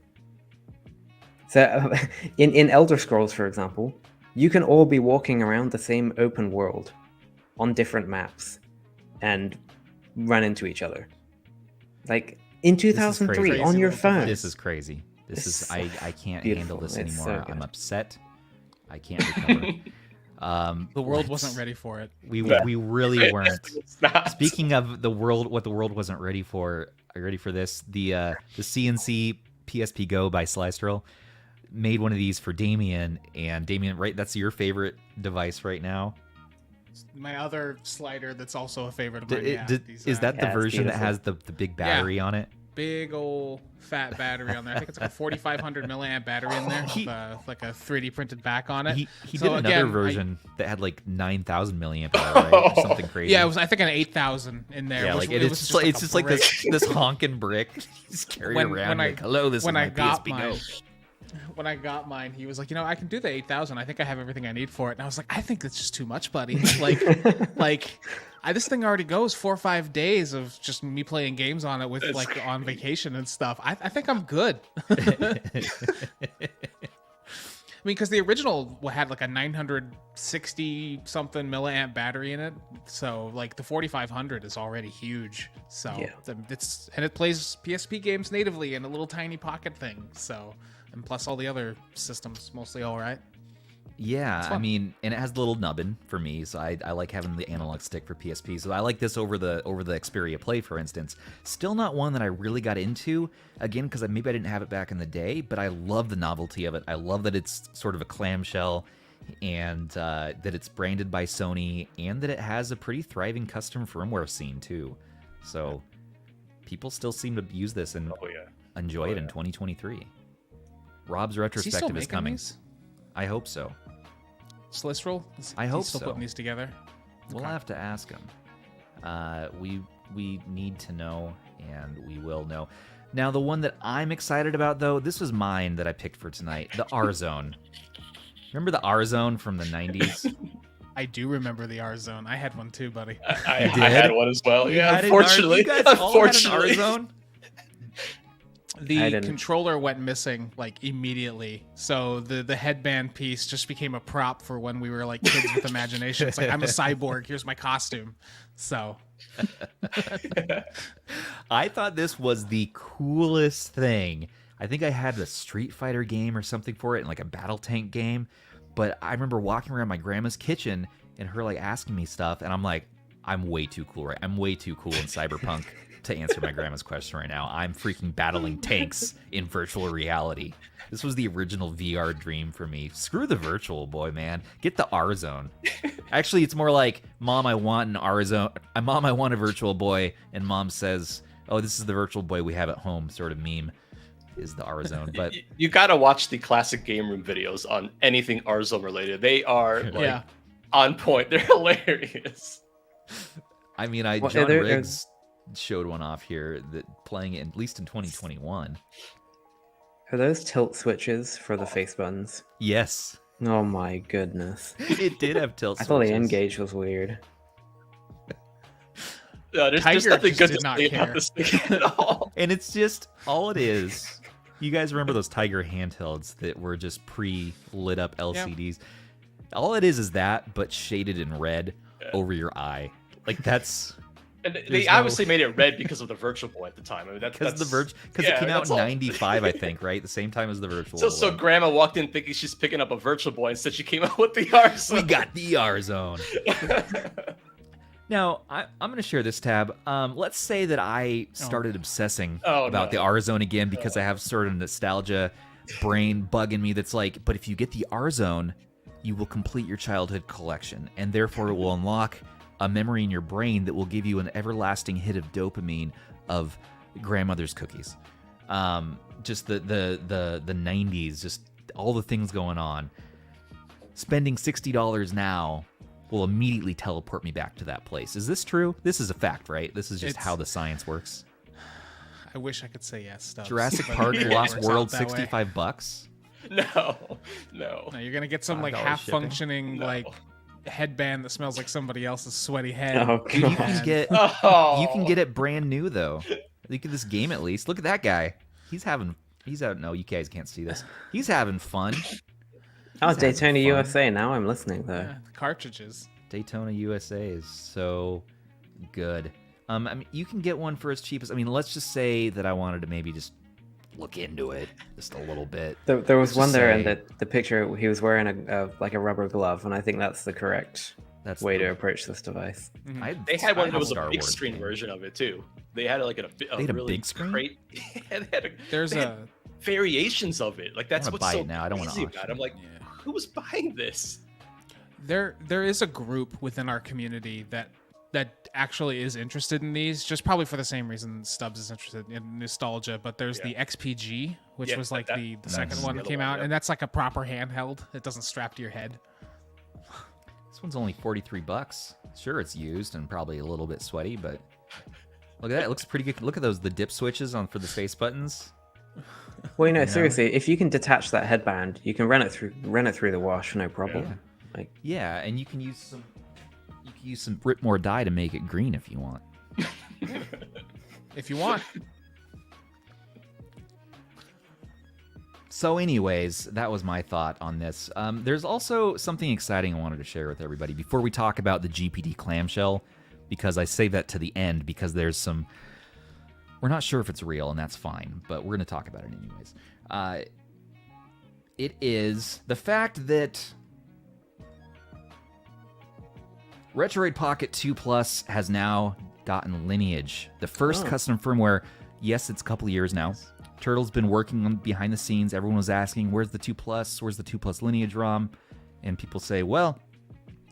So, in Elder Scrolls, for example, you can all be walking around the same open world on different maps and run into each other. Like in 2003 on your phone. This is crazy. This is I can't beautiful. handle this It's so anymore. good. I'm upset. I can't recover. The world wasn't ready for it. We really weren't. It's not. Speaking of the world, what the world wasn't ready for. Are you ready for this? The CNC PSP Go by Slystral made one of these for Damien, and Damien, right? That's your favorite device right now. My other slider that's also a favorite of mine. Is that the Yeah, it's version that beautiful. has the big battery on it? big old fat battery on there? I think it's like a 4,500 milliamp battery in there with like a 3D printed back on it. He So did another again, version that had like 9,000 milliamp hour, right? Or something crazy. Yeah, it was I think an 8,000 in there. Yeah, which like it it's was just like brick. this honking brick. He's carrying around like, hello, this is my PSP Go. When I got mine, he was like, I can do the 8,000. I think I have everything I need for it. And I was like, I think that's just too much, buddy. This thing already goes 4 or 5 days of just me playing games on it with on vacation and stuff. I think I'm good. I mean, because the original had like a 960 something milliamp battery in it, so like the 4,500 is already huge. So it plays PSP games natively in a little tiny pocket thing. So, and plus all the other systems mostly all right. Yeah, I mean, and it has the little nubbin for me, so I like having the analog stick for PSP. So I like this over the Xperia Play, for instance. Still not one that I really got into, again, because maybe I didn't have it back in the day, but I love the novelty of it. I love that it's sort of a clamshell, and that it's branded by Sony, and that it has a pretty thriving custom firmware scene, too. So people still seem to use this and enjoy it in 2023. Rob's retrospective is coming. These? I hope so. Slystral? I hope still so. putting these together? We'll have to ask him. We need to know, and we will know. Now, the one that I'm excited about, though, this was mine that I picked for tonight, the R-Zone. Remember the R-Zone from the 90s? I do remember the R-Zone. I had one too, buddy. I had one as well. Yeah, unfortunately. You guys all had an R-Zone? The controller went missing like immediately, so the headband piece just became a prop for when we were like kids with imagination. It's like, I'm a cyborg, here's my costume. So I thought this was the coolest thing. I think I had a Street Fighter game or something for it, and like a battle tank game. But I remember walking around my grandma's kitchen and her like asking me stuff, and I'm like, I'm way too cool, right? I'm way too cool in Cyberpunk to answer my grandma's question right now. I'm freaking battling tanks in virtual reality. This was the original VR dream for me. Screw the virtual boy, man. Get the R-Zone. Actually, it's more like, Mom, I want an R-Zone. Mom, I want a virtual boy. And Mom says, oh, this is the virtual boy we have at home, sort of meme is the R-Zone. But you gotta watch the classic game room videos on anything R-Zone related. They are on point. They're hilarious. I mean, John Riggs showed one off here that playing it at least in 2021. Are those tilt switches for the face buttons? Yes. Oh my goodness. It did have tilt switches. I thought the N-gage was weird. No, there's nothing good to say about this thing at all. And it's just, all it is, you guys remember those Tiger handhelds that were just pre-lit up LCDs? Yeah. All it is that, but shaded in red over your eye. Like, that's... And they obviously made it red because of the Virtual Boy at the time. I mean, because it came out in '95, I think, right? The same time as the Virtual Boy. So Grandma walked in thinking she's picking up a Virtual Boy, and instead she came out with the R-Zone. We got the R-Zone. Now, I'm going to share this tab. Let's say that I started obsessing about the R-Zone again because I have sort of nostalgia brain bugging me that's like, but if you get the R-Zone, you will complete your childhood collection, and therefore it will unlock a memory in your brain that will give you an everlasting hit of dopamine of grandmother's cookies. Just the 90s, just all the things going on. Spending $60 now will immediately teleport me back to that place. Is this true? This is a fact, right? This is just how the science works. I wish I could say yes, Stubbs. Jurassic Park Lost World, $65? No. You're gonna get some like half-functioning headband that smells like somebody else's sweaty head. Oh, dude, you can get it brand new though. Look at this game at least. Look at that guy. He's out. No, you guys can't see this. He's having fun. Daytona USA. Now I'm listening though. Yeah, the cartridges. Daytona USA is so good. I mean, you can get one for as cheap as. I mean, let's just say that I wanted to maybe just look into it just a little bit. There was one Just there in say- the picture. He was wearing like a rubber glove, and I think that's the correct That's way the- to approach this device. They had one that was a Star big Wars screen game. version of it too. They had like a They had a really big screen? great. Yeah, they had There's they had a variations of it. Like that's wanna what's buy so it now. I don't wanna crazy about auction it. I'm like, Yeah. who was buying this? there is a group within our community that actually is interested in these, just probably for the same reason Stubbs is interested in nostalgia. But there's the XPG, which Yeah, was like that- the Nice. second one The that other came one, out, yeah. and that's like a proper handheld. It doesn't strap to your head. This one's only $43. Sure, it's used and probably a little bit sweaty, but look at that. It looks pretty good. Look at those, the dip switches on for the face buttons. Well, you know, You know? seriously, if you can detach that headband, you can run it through the wash, no problem. Yeah. Like, Yeah, and you can use some Ripmore dye to make it green if you want. If you want. So anyways, that was my thought on this. There's also something exciting I wanted to share with everybody before we talk about the GPD clamshell, because I save that to the end because there's some... We're not sure if it's real, and that's fine, but we're going to talk about it anyways. It is the fact that Retroid Pocket 2 Plus has now gotten Lineage. The first custom firmware. Yes, it's a couple of years now. Turtle's been working on behind the scenes. Everyone was asking, where's the 2 Plus? Where's the 2 Plus Lineage ROM? And people say, well,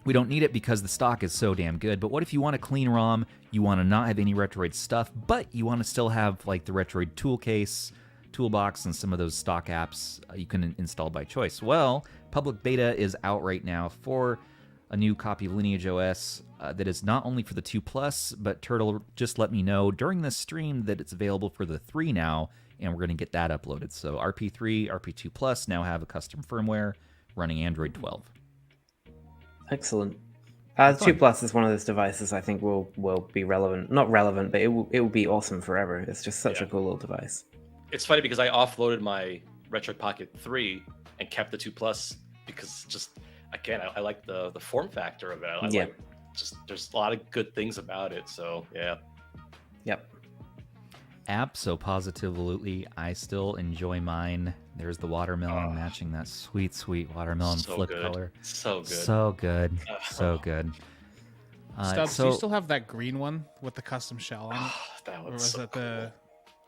we don't need it because the stock is so damn good. But what if you want a clean ROM, you want to not have any Retroid stuff, but you want to still have like the Retroid tool case, toolbox, and some of those stock apps you can install by choice? Well, public beta is out right now for a new copy of LineageOS that is not only for the 2 Plus, but Turtle just let me know during this stream that it's available for the 3 now, and we're going to get that uploaded. So RP3, RP2 Plus now have a custom firmware running Android 12. excellent. The 2 Plus is one of those devices I think will be relevant. Not relevant, but it will be awesome forever. It's just such a cool little device. It's funny because I offloaded my Retroid Pocket 3 and kept the 2 Plus because just again I like the form factor of it. I like just there's a lot of good things about it. So yeah. Yep. Absolutely. I still enjoy mine. There's the watermelon matching that sweet, sweet watermelon So flip good. color. So good. So good. So good. Stubbs, do you still have that green one with the custom shell on it? That Or was was so it the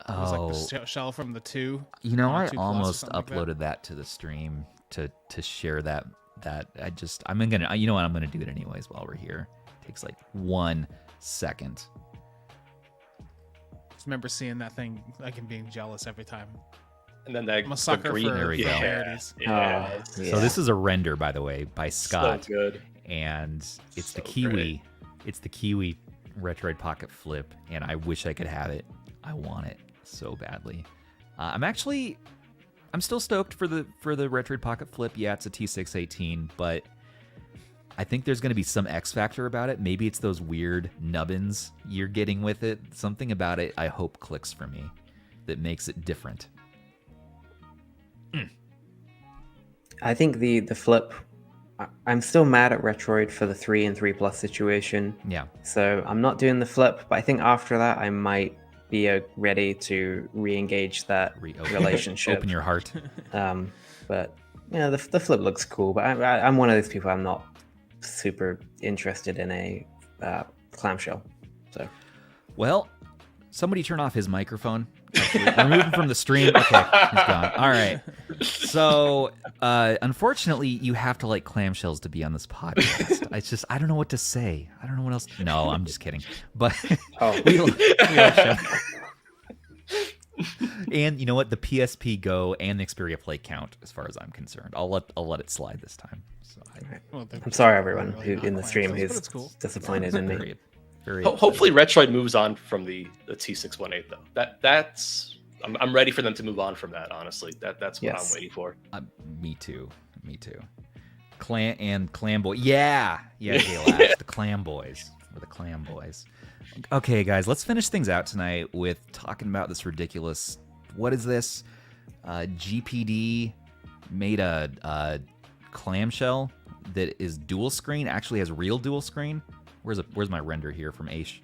Oh, it was like the shell from the 2? you know, I 2 Plus or almost something like that? uploaded that to the stream to share that. I'm gonna, you know what? I'm gonna do it anyways while we're here. It takes like 1 second. Just remember seeing that thing like and being jealous every time. and then that I'm a sucker the green, for There we go. parodies. Yeah. Yeah. So this is a render, by the way, by Scott. So good. And it's the So Kiwi. great. It's the Kiwi Retroid Pocket Flip, and I wish I could have it. I want it so badly. I'm still stoked for the Retroid Pocket Flip. Yeah, it's a T618, but I think there's going to be some X factor about it. Maybe it's those weird nubbins you're getting with it. Something about it I hope clicks for me that makes it different. I think the flip. I'm still mad at Retroid for the 3 and 3 Plus situation. Yeah. So I'm not doing the flip, but I think after that I might be ready to re-engage that relationship. Open your heart. But yeah, the flip looks cool. But I'm one of those people. I'm not super interested in a clamshell. So Well, somebody turn off his microphone. Actually, remove him from the stream. Okay, he's gone. All right. So, unfortunately, you have to like clamshells to be on this podcast. I don't know what to say. I don't know what else. No, I'm just kidding. But we like Shem. And you know what? The PSP Go and the Xperia Play count, as far as I'm concerned. I'll let it slide this time. So Well, I'm sorry, everyone really who in the not stream clamshells, but who's it's cool. disappointed in me. very Hopefully Retroid moves on from the T618 though. That's I'm ready for them to move on from that. Honestly, that's what Yes. I'm waiting for. Me too. Clam boy. Yeah, J-Lash, the Clam Boys. We're the Clam Boys. Okay, guys, let's finish things out tonight with talking about this ridiculous. What is this? GPD made a clamshell that is dual screen. Actually, has real dual screen. Where's my render here from Aish?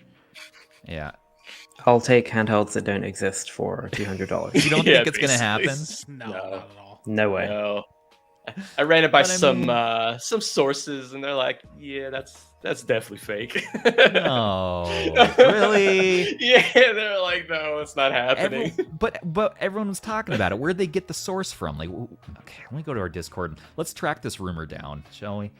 Yeah. I'll take handhelds that don't exist for $200. You don't think it's gonna happen? basically. No, not at all. No way. No. I ran it by But I some sources, and they're like, "Yeah, that's definitely fake." No, really? Yeah, they're like, "No, it's not happening." But everyone was talking about it. Where'd they get the source from? Like, okay, let me go to our Discord. Let's track this rumor down, shall we?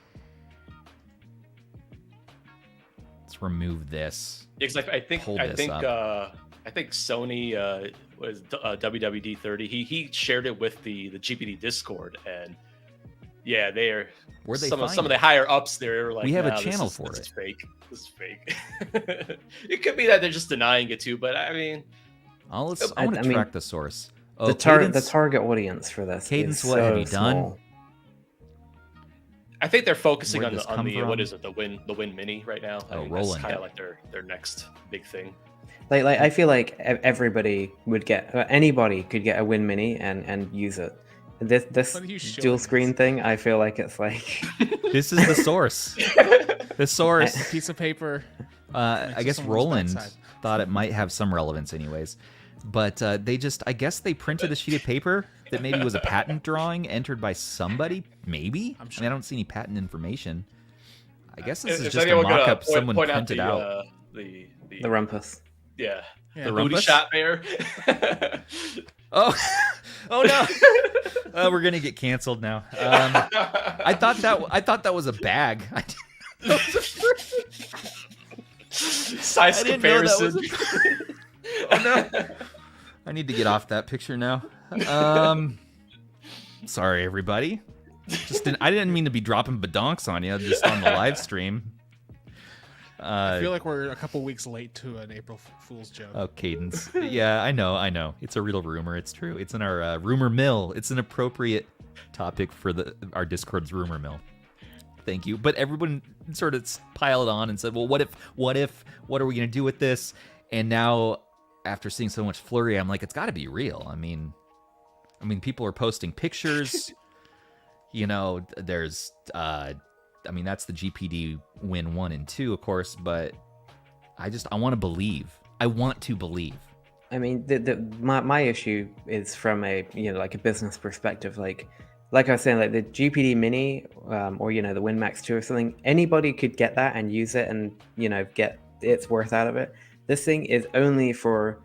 Let's remove this. Because I think Hold I this think up. I think Sony was WWD30. He shared it with the GPD Discord, and yeah, they are. Where'd they some find of it? the higher ups there are like, We have a "Nah, channel this is, for this it." is fake. This is fake. It could be that they're just denying it too, but I mean, I want I to mean, track the source. Oh, The Cadence, target audience for this Cadence, is what have so you done? small. I think they're focusing Where'd on this the come from? what is it, the Win Mini right now. Oh, That's Roland. kind of like their next big thing. Like I feel like everybody would get, anybody could get a Win Mini and use it. This What are you showing dual us? screen thing, I feel like it's like This is the source. The source. Piece of paper. I guess someone's Roland backside. thought it might have some relevance, anyways. But I guess they printed a sheet of paper that maybe was a patent drawing entered by somebody. Maybe. I'm I mean, I don't see any patent information. I guess this is Is just a anyone gonna mock-up someone point out printed the, out. The rumpus. yeah, Yeah, the the booty rumpus? shot bear. Oh, oh no! We're gonna get canceled now. I thought that was a bag. Size I didn't know that comparison. was Oh no! I need to get off that picture now. Sorry, everybody. I didn't mean to be dropping badonks on you just on the live stream. I feel like we're a couple weeks late to an April Fool's joke. Oh, Cadence. Yeah, I know. It's a real rumor. It's true. It's in our rumor mill. It's an appropriate topic for our Discord's rumor mill. Thank you. But everyone sort of piled on and said, well, what are we going to do with this? And now, after seeing so much flurry, I'm like, it's got to be real. I mean, people are posting pictures. There's, that's the GPD Win 1 and 2, of course, but I want to believe. I want to believe. I mean, my issue is from a like a business perspective. Like I was saying, like the GPD Mini or the Win Max 2 or something. Anybody could get that and use it and get its worth out of it. This thing is only for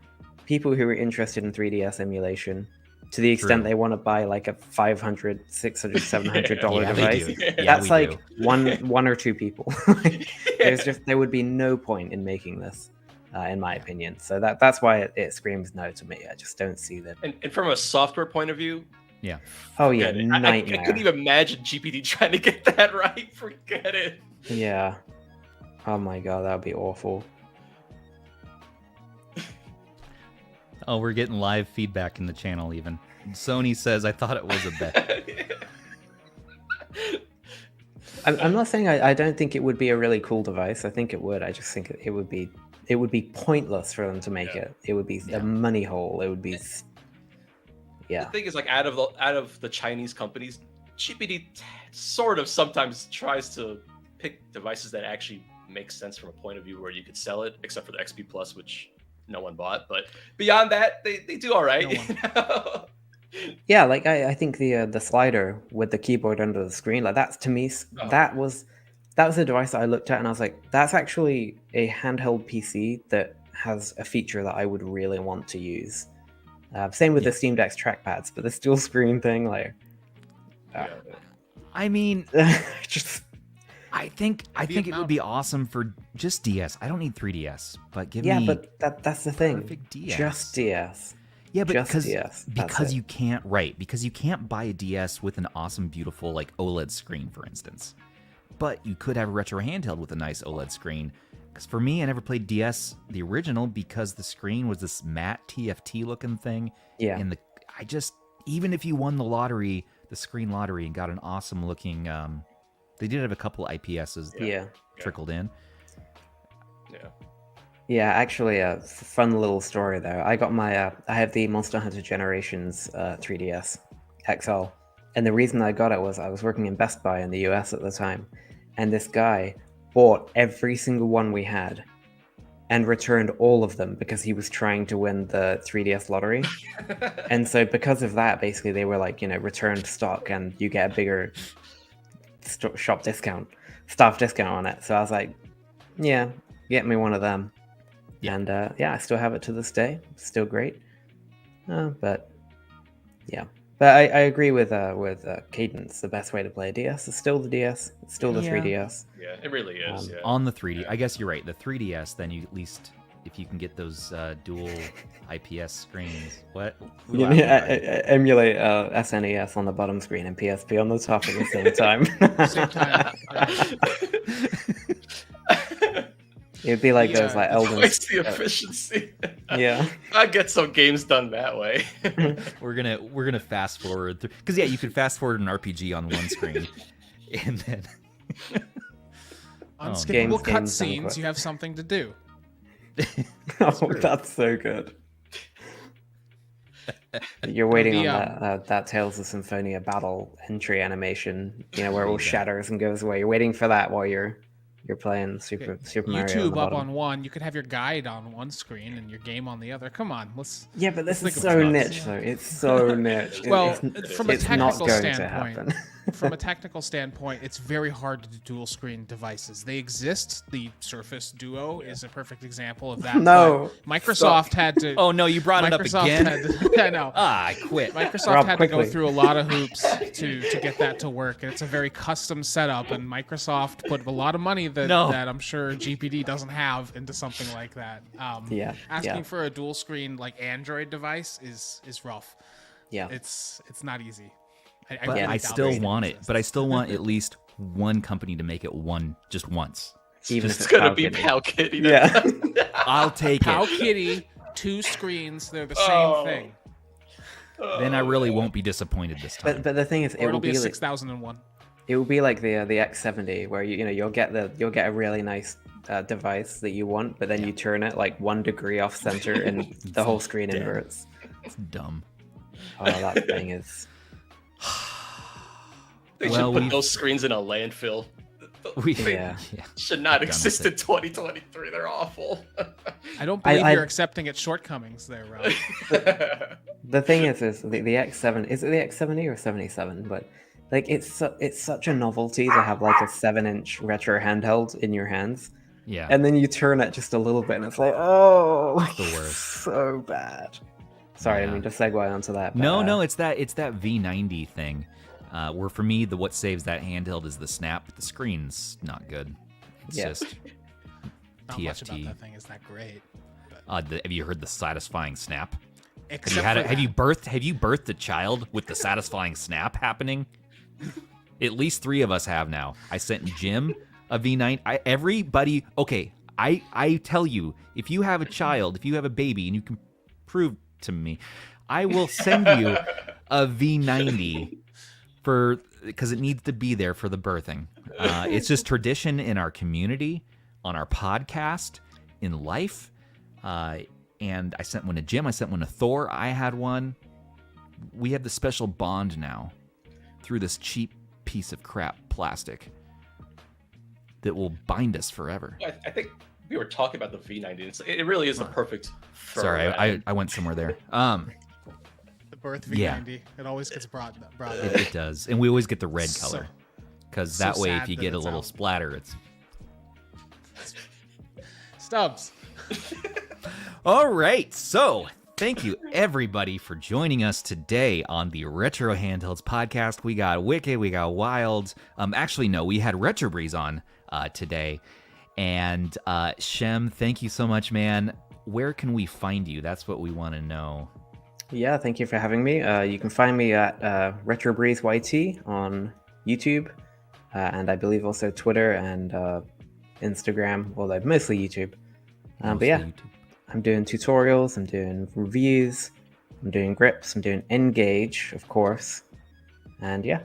people who are interested in 3DS emulation. To the extent True. they want to buy like a $500, $600, $700 Yeah, they device, do. Yeah, that's we like do. one or two people. There would be no point in making this, in my opinion. So that's why it screams no to me. I just don't see that. And from a software point of view, Yeah. Oh yeah, forget it. nightmare. I couldn't even imagine GPD trying to get that right. Forget it. Yeah. Oh my god, that would be awful. Oh, we're getting live feedback in the channel even. Sony says, I thought it was a bet. I'm not saying I don't think it would be a really cool device. I think it would. I just think it would be pointless for them to make it. It would be a money hole. It would be The thing is, like, out of the Chinese companies, GPD sort of sometimes tries to pick devices that actually make sense from a point of view where you could sell it, except for the XP Plus, which no one bought. But beyond that, they do all right. No Yeah, like I think the slider with the keyboard under the screen, like that's to me that was a device that I looked at and I was like, that's actually a handheld PC that has a feature that I would really want to use. Same with the Steam Deck's trackpads, but this dual screen thing, like, I mean, just I think it would be awesome for just DS. I don't need 3DS, but give me but that's the thing. perfect DS. Just DS. Yeah, but Just DS. That's because it. you can't buy a DS with an awesome, beautiful like OLED screen, for instance. But you could have a retro handheld with a nice OLED screen. Because for me, I never played DS, the original, because the screen was this matte TFT looking thing. Yeah. And even if you won the lottery, the screen lottery, and got an awesome looking, they did have a couple IPSs that trickled in. Yeah. Yeah, actually, a fun little story there. I got I have the Monster Hunter Generations 3DS XL, and the reason I got it was I was working in Best Buy in the US at the time, and this guy bought every single one we had and returned all of them because he was trying to win the 3DS lottery. And so because of that, basically they were like, returned stock and you get a bigger staff discount on it. So I was like, yeah, get me one of them. Yeah. And I still have it to this day. It's still great. But I agree with Cadence. The best way to play a DS is still the DS. It's still the 3DS. Yeah, it really is. On the 3D, I guess you're right. The 3DS, then you at least, if you can get those dual IPS screens. What? Emulate SNES on the bottom screen and PSP on the top at the same time. Same time. It'd be like those like Elden. Twice the efficiency. Yeah. I get some games done that way. We're gonna fast forward through, because you could fast forward an RPG on one screen, and then unskippable cutscenes. You have something to do. That's so good. You're waiting on that Tales of Symphonia battle entry animation, where it all shatters and goes away. You're waiting for that while you're playing Super Mario. YouTube up on one. You could have your guide on one screen and your game on the other. Come on, let's. Yeah, but this is so niche, though. It's so niche. Well, from a technical standpoint, it's very hard to do dual screen devices. They exist. The Surface Duo is a perfect example of that. No, Microsoft had to. Oh no, you brought it up again. I know. I quit. Microsoft had to go through a lot of hoops to get that to work, and it's a very custom setup. And Microsoft put a lot of money that I'm sure GPD doesn't have into something like that. Asking for a dual screen like Android device is rough. Yeah, it's not easy. I still want it, but I still want at least one company to make it just once. Even if it's gonna be PowKiddy. Yeah, I'll take it. PowKiddy, 2 screens, they're the same thing. Then I really won't be disappointed this time. But the thing is, it'll be a 6001. It will be like the X70, where you'll get a really nice device that you want, but then you turn it like 1 degree off center, and the whole screen inverts. It's dumb. Oh, that thing is. They should put those screens in a landfill. They should not exist in 2023. They're awful. I don't believe you're accepting its shortcomings there, Rob. The thing is the X7, is it the X70 or 77? But like it's such a novelty to have like a 7-inch retro handheld in your hands. Yeah. And then you turn it just a little bit, and it's like, oh, the worst. So bad. Sorry, I mean to segue onto that. But, no, it's that V90 thing. Where for me, what saves that handheld is the snap. The screen's not good. It's just not TFT. Much about that thing is that great. Have you heard the satisfying snap? Have you birthed a child with the satisfying snap happening? At least 3 of us have now. I sent Jim a V9. Everybody. Okay, I tell you, if you have a child, if you have a baby, and you can prove to me, I will send you a V90 because it needs to be there for the birthing. It's just tradition in our community, on our podcast, in life. And I sent one to Jim. I sent one to Thor. I had one. We have the special bond now through this cheap piece of crap plastic that will bind us forever. I think we were talking about the V90. It really is the perfect. Sorry, I went somewhere there. The birth V90. It always gets brought up. It does, and we always get the red color because that way, if you get a little out. splatter, it's Stubbs. All right, so thank you everybody for joining us today on the Retro Handhelds podcast. We got Wicked, we got Wild. Actually, no, we had RetroBreeze on today. And Shem, thank you so much, man. Where can we find you? That's what we want to know. Yeah, thank you for having me. You can find me at RetroBreeze YT on YouTube, and I believe also Twitter and Instagram, although mostly YouTube. But yeah, YouTube. I'm doing tutorials, I'm doing reviews, I'm doing grips, I'm doing N-gage, of course, and yeah.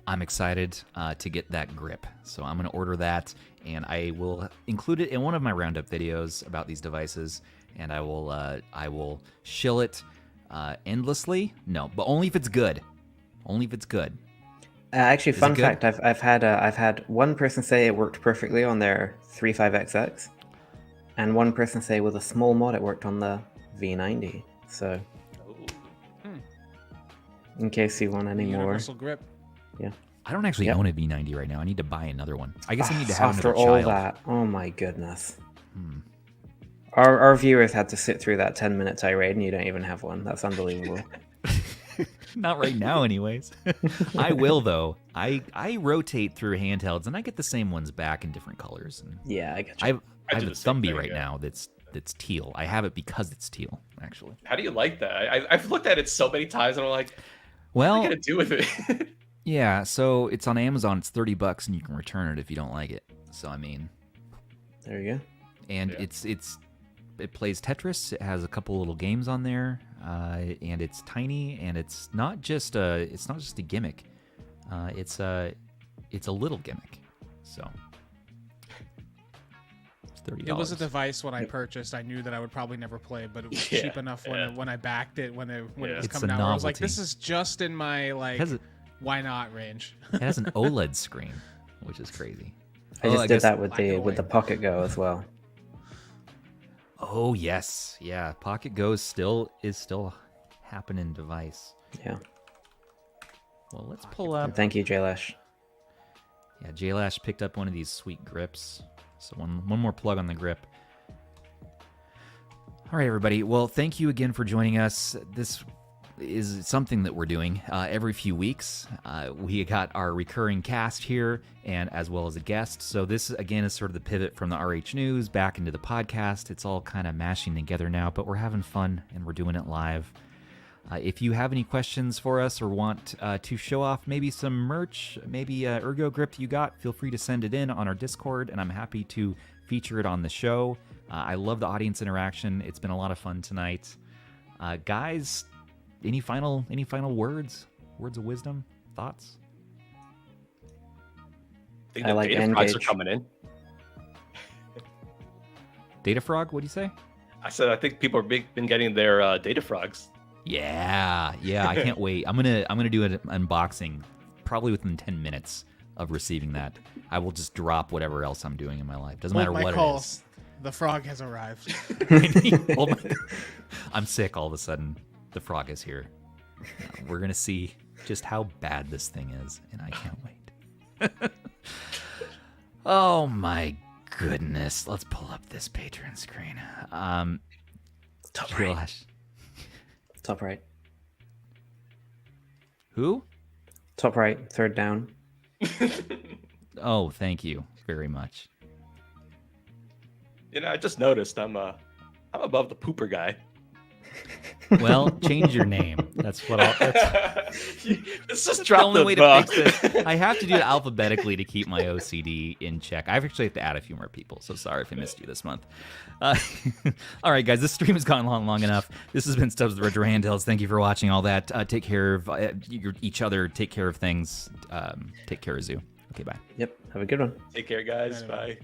I'm excited to get that grip, so I'm going to order that, and I will include it in one of my roundup videos about these devices, and I will shill it endlessly. No, but only if it's good. Only if it's good. Actually, Is it fun good? fact: I've had one person say it worked perfectly on their 35XX, and one person say with a small mod it worked on the V90. So, Oh. in case you want any more, Universal grip. I don't actually Yep. own a V90 right now. I need to buy another one. I guess I need to have after another all child. that, oh my goodness. Hmm. Our viewers had to sit through that 10-minute tirade, and you don't even have one. That's unbelievable. Not right now, anyways. I will though. I rotate through handhelds, and I get the same ones back in different colors. And Yeah, I get I you. have, I I do have a the same Thumby thing, right yeah. now that's teal. I have it because it's teal, actually. How do you like that? I've looked at it so many times, and I'm like, what am Well, I gonna do with it? yeah. So it's on Amazon. It's $30, and you can return it if you don't like it. So I mean, There you go. and Yeah. it plays Tetris. It has a couple little games on there, and it's tiny, and it's not just a gimmick. It's a little gimmick. So it's $30. It was a device when I purchased. I knew that I would probably never play, but it was Yeah, cheap enough when I backed it when it was It's coming a out. Where I was like, novelty. this is just in my like It has why not range. It has an OLED screen, which is crazy. I just did guess- that with black and the white. Pocket Go as well. Oh yes, yeah. Pocket Go is still happening device. Yeah. Well, let's pull up. And thank you, Jaylash. Yeah, Jaylash picked up one of these sweet grips. So one more plug on the grip. All right, everybody. Well, thank you again for joining us. This is something that we're doing every few weeks. We got our recurring cast here, and as well as a guest. So this again is sort of the pivot from the RH News back into the podcast. It's all kind of mashing together now, but we're having fun and we're doing it live. If you have any questions for us or want to show off maybe some merch, maybe Ergo grip you got, feel free to send it in on our Discord, and I'm happy to feature it on the show. I love the audience interaction. It's been a lot of fun tonight. Guys, any final words? Words of wisdom? Thoughts? I think I the like data frogs are N-gage. coming in. Data Frog, what'd you say? I said I think people have been getting their data frogs. Yeah, I can't wait. I'm gonna do an unboxing probably within 10 minutes of receiving that. I will just drop whatever else I'm doing in my life. Doesn't matter Hold my what call. it is. The frog has arrived. Oh my- I'm sick all of a sudden. The frog is here. We're gonna see just how bad this thing is, and I can't wait. Oh my goodness. Let's pull up this Patreon screen. Top right. Josh. Top right. Who? Top right. Third down. Oh, thank you very much. You know, I just noticed I'm above the pooper guy. Well, change your name. That's what I'll. That's Let's just the drop only the way buck. to fix this. I have to do it alphabetically to keep my OCD in check. I actually have to add a few more people, so sorry if I missed you this month. All right, guys, this stream has gone long enough. This has been Stubbs the Retro Handhelds. Thank you for watching all that. Take care of each other. Take care of things. Take care of Zoo. Okay, bye. Yep. Have a good one. Take care, guys. Bye.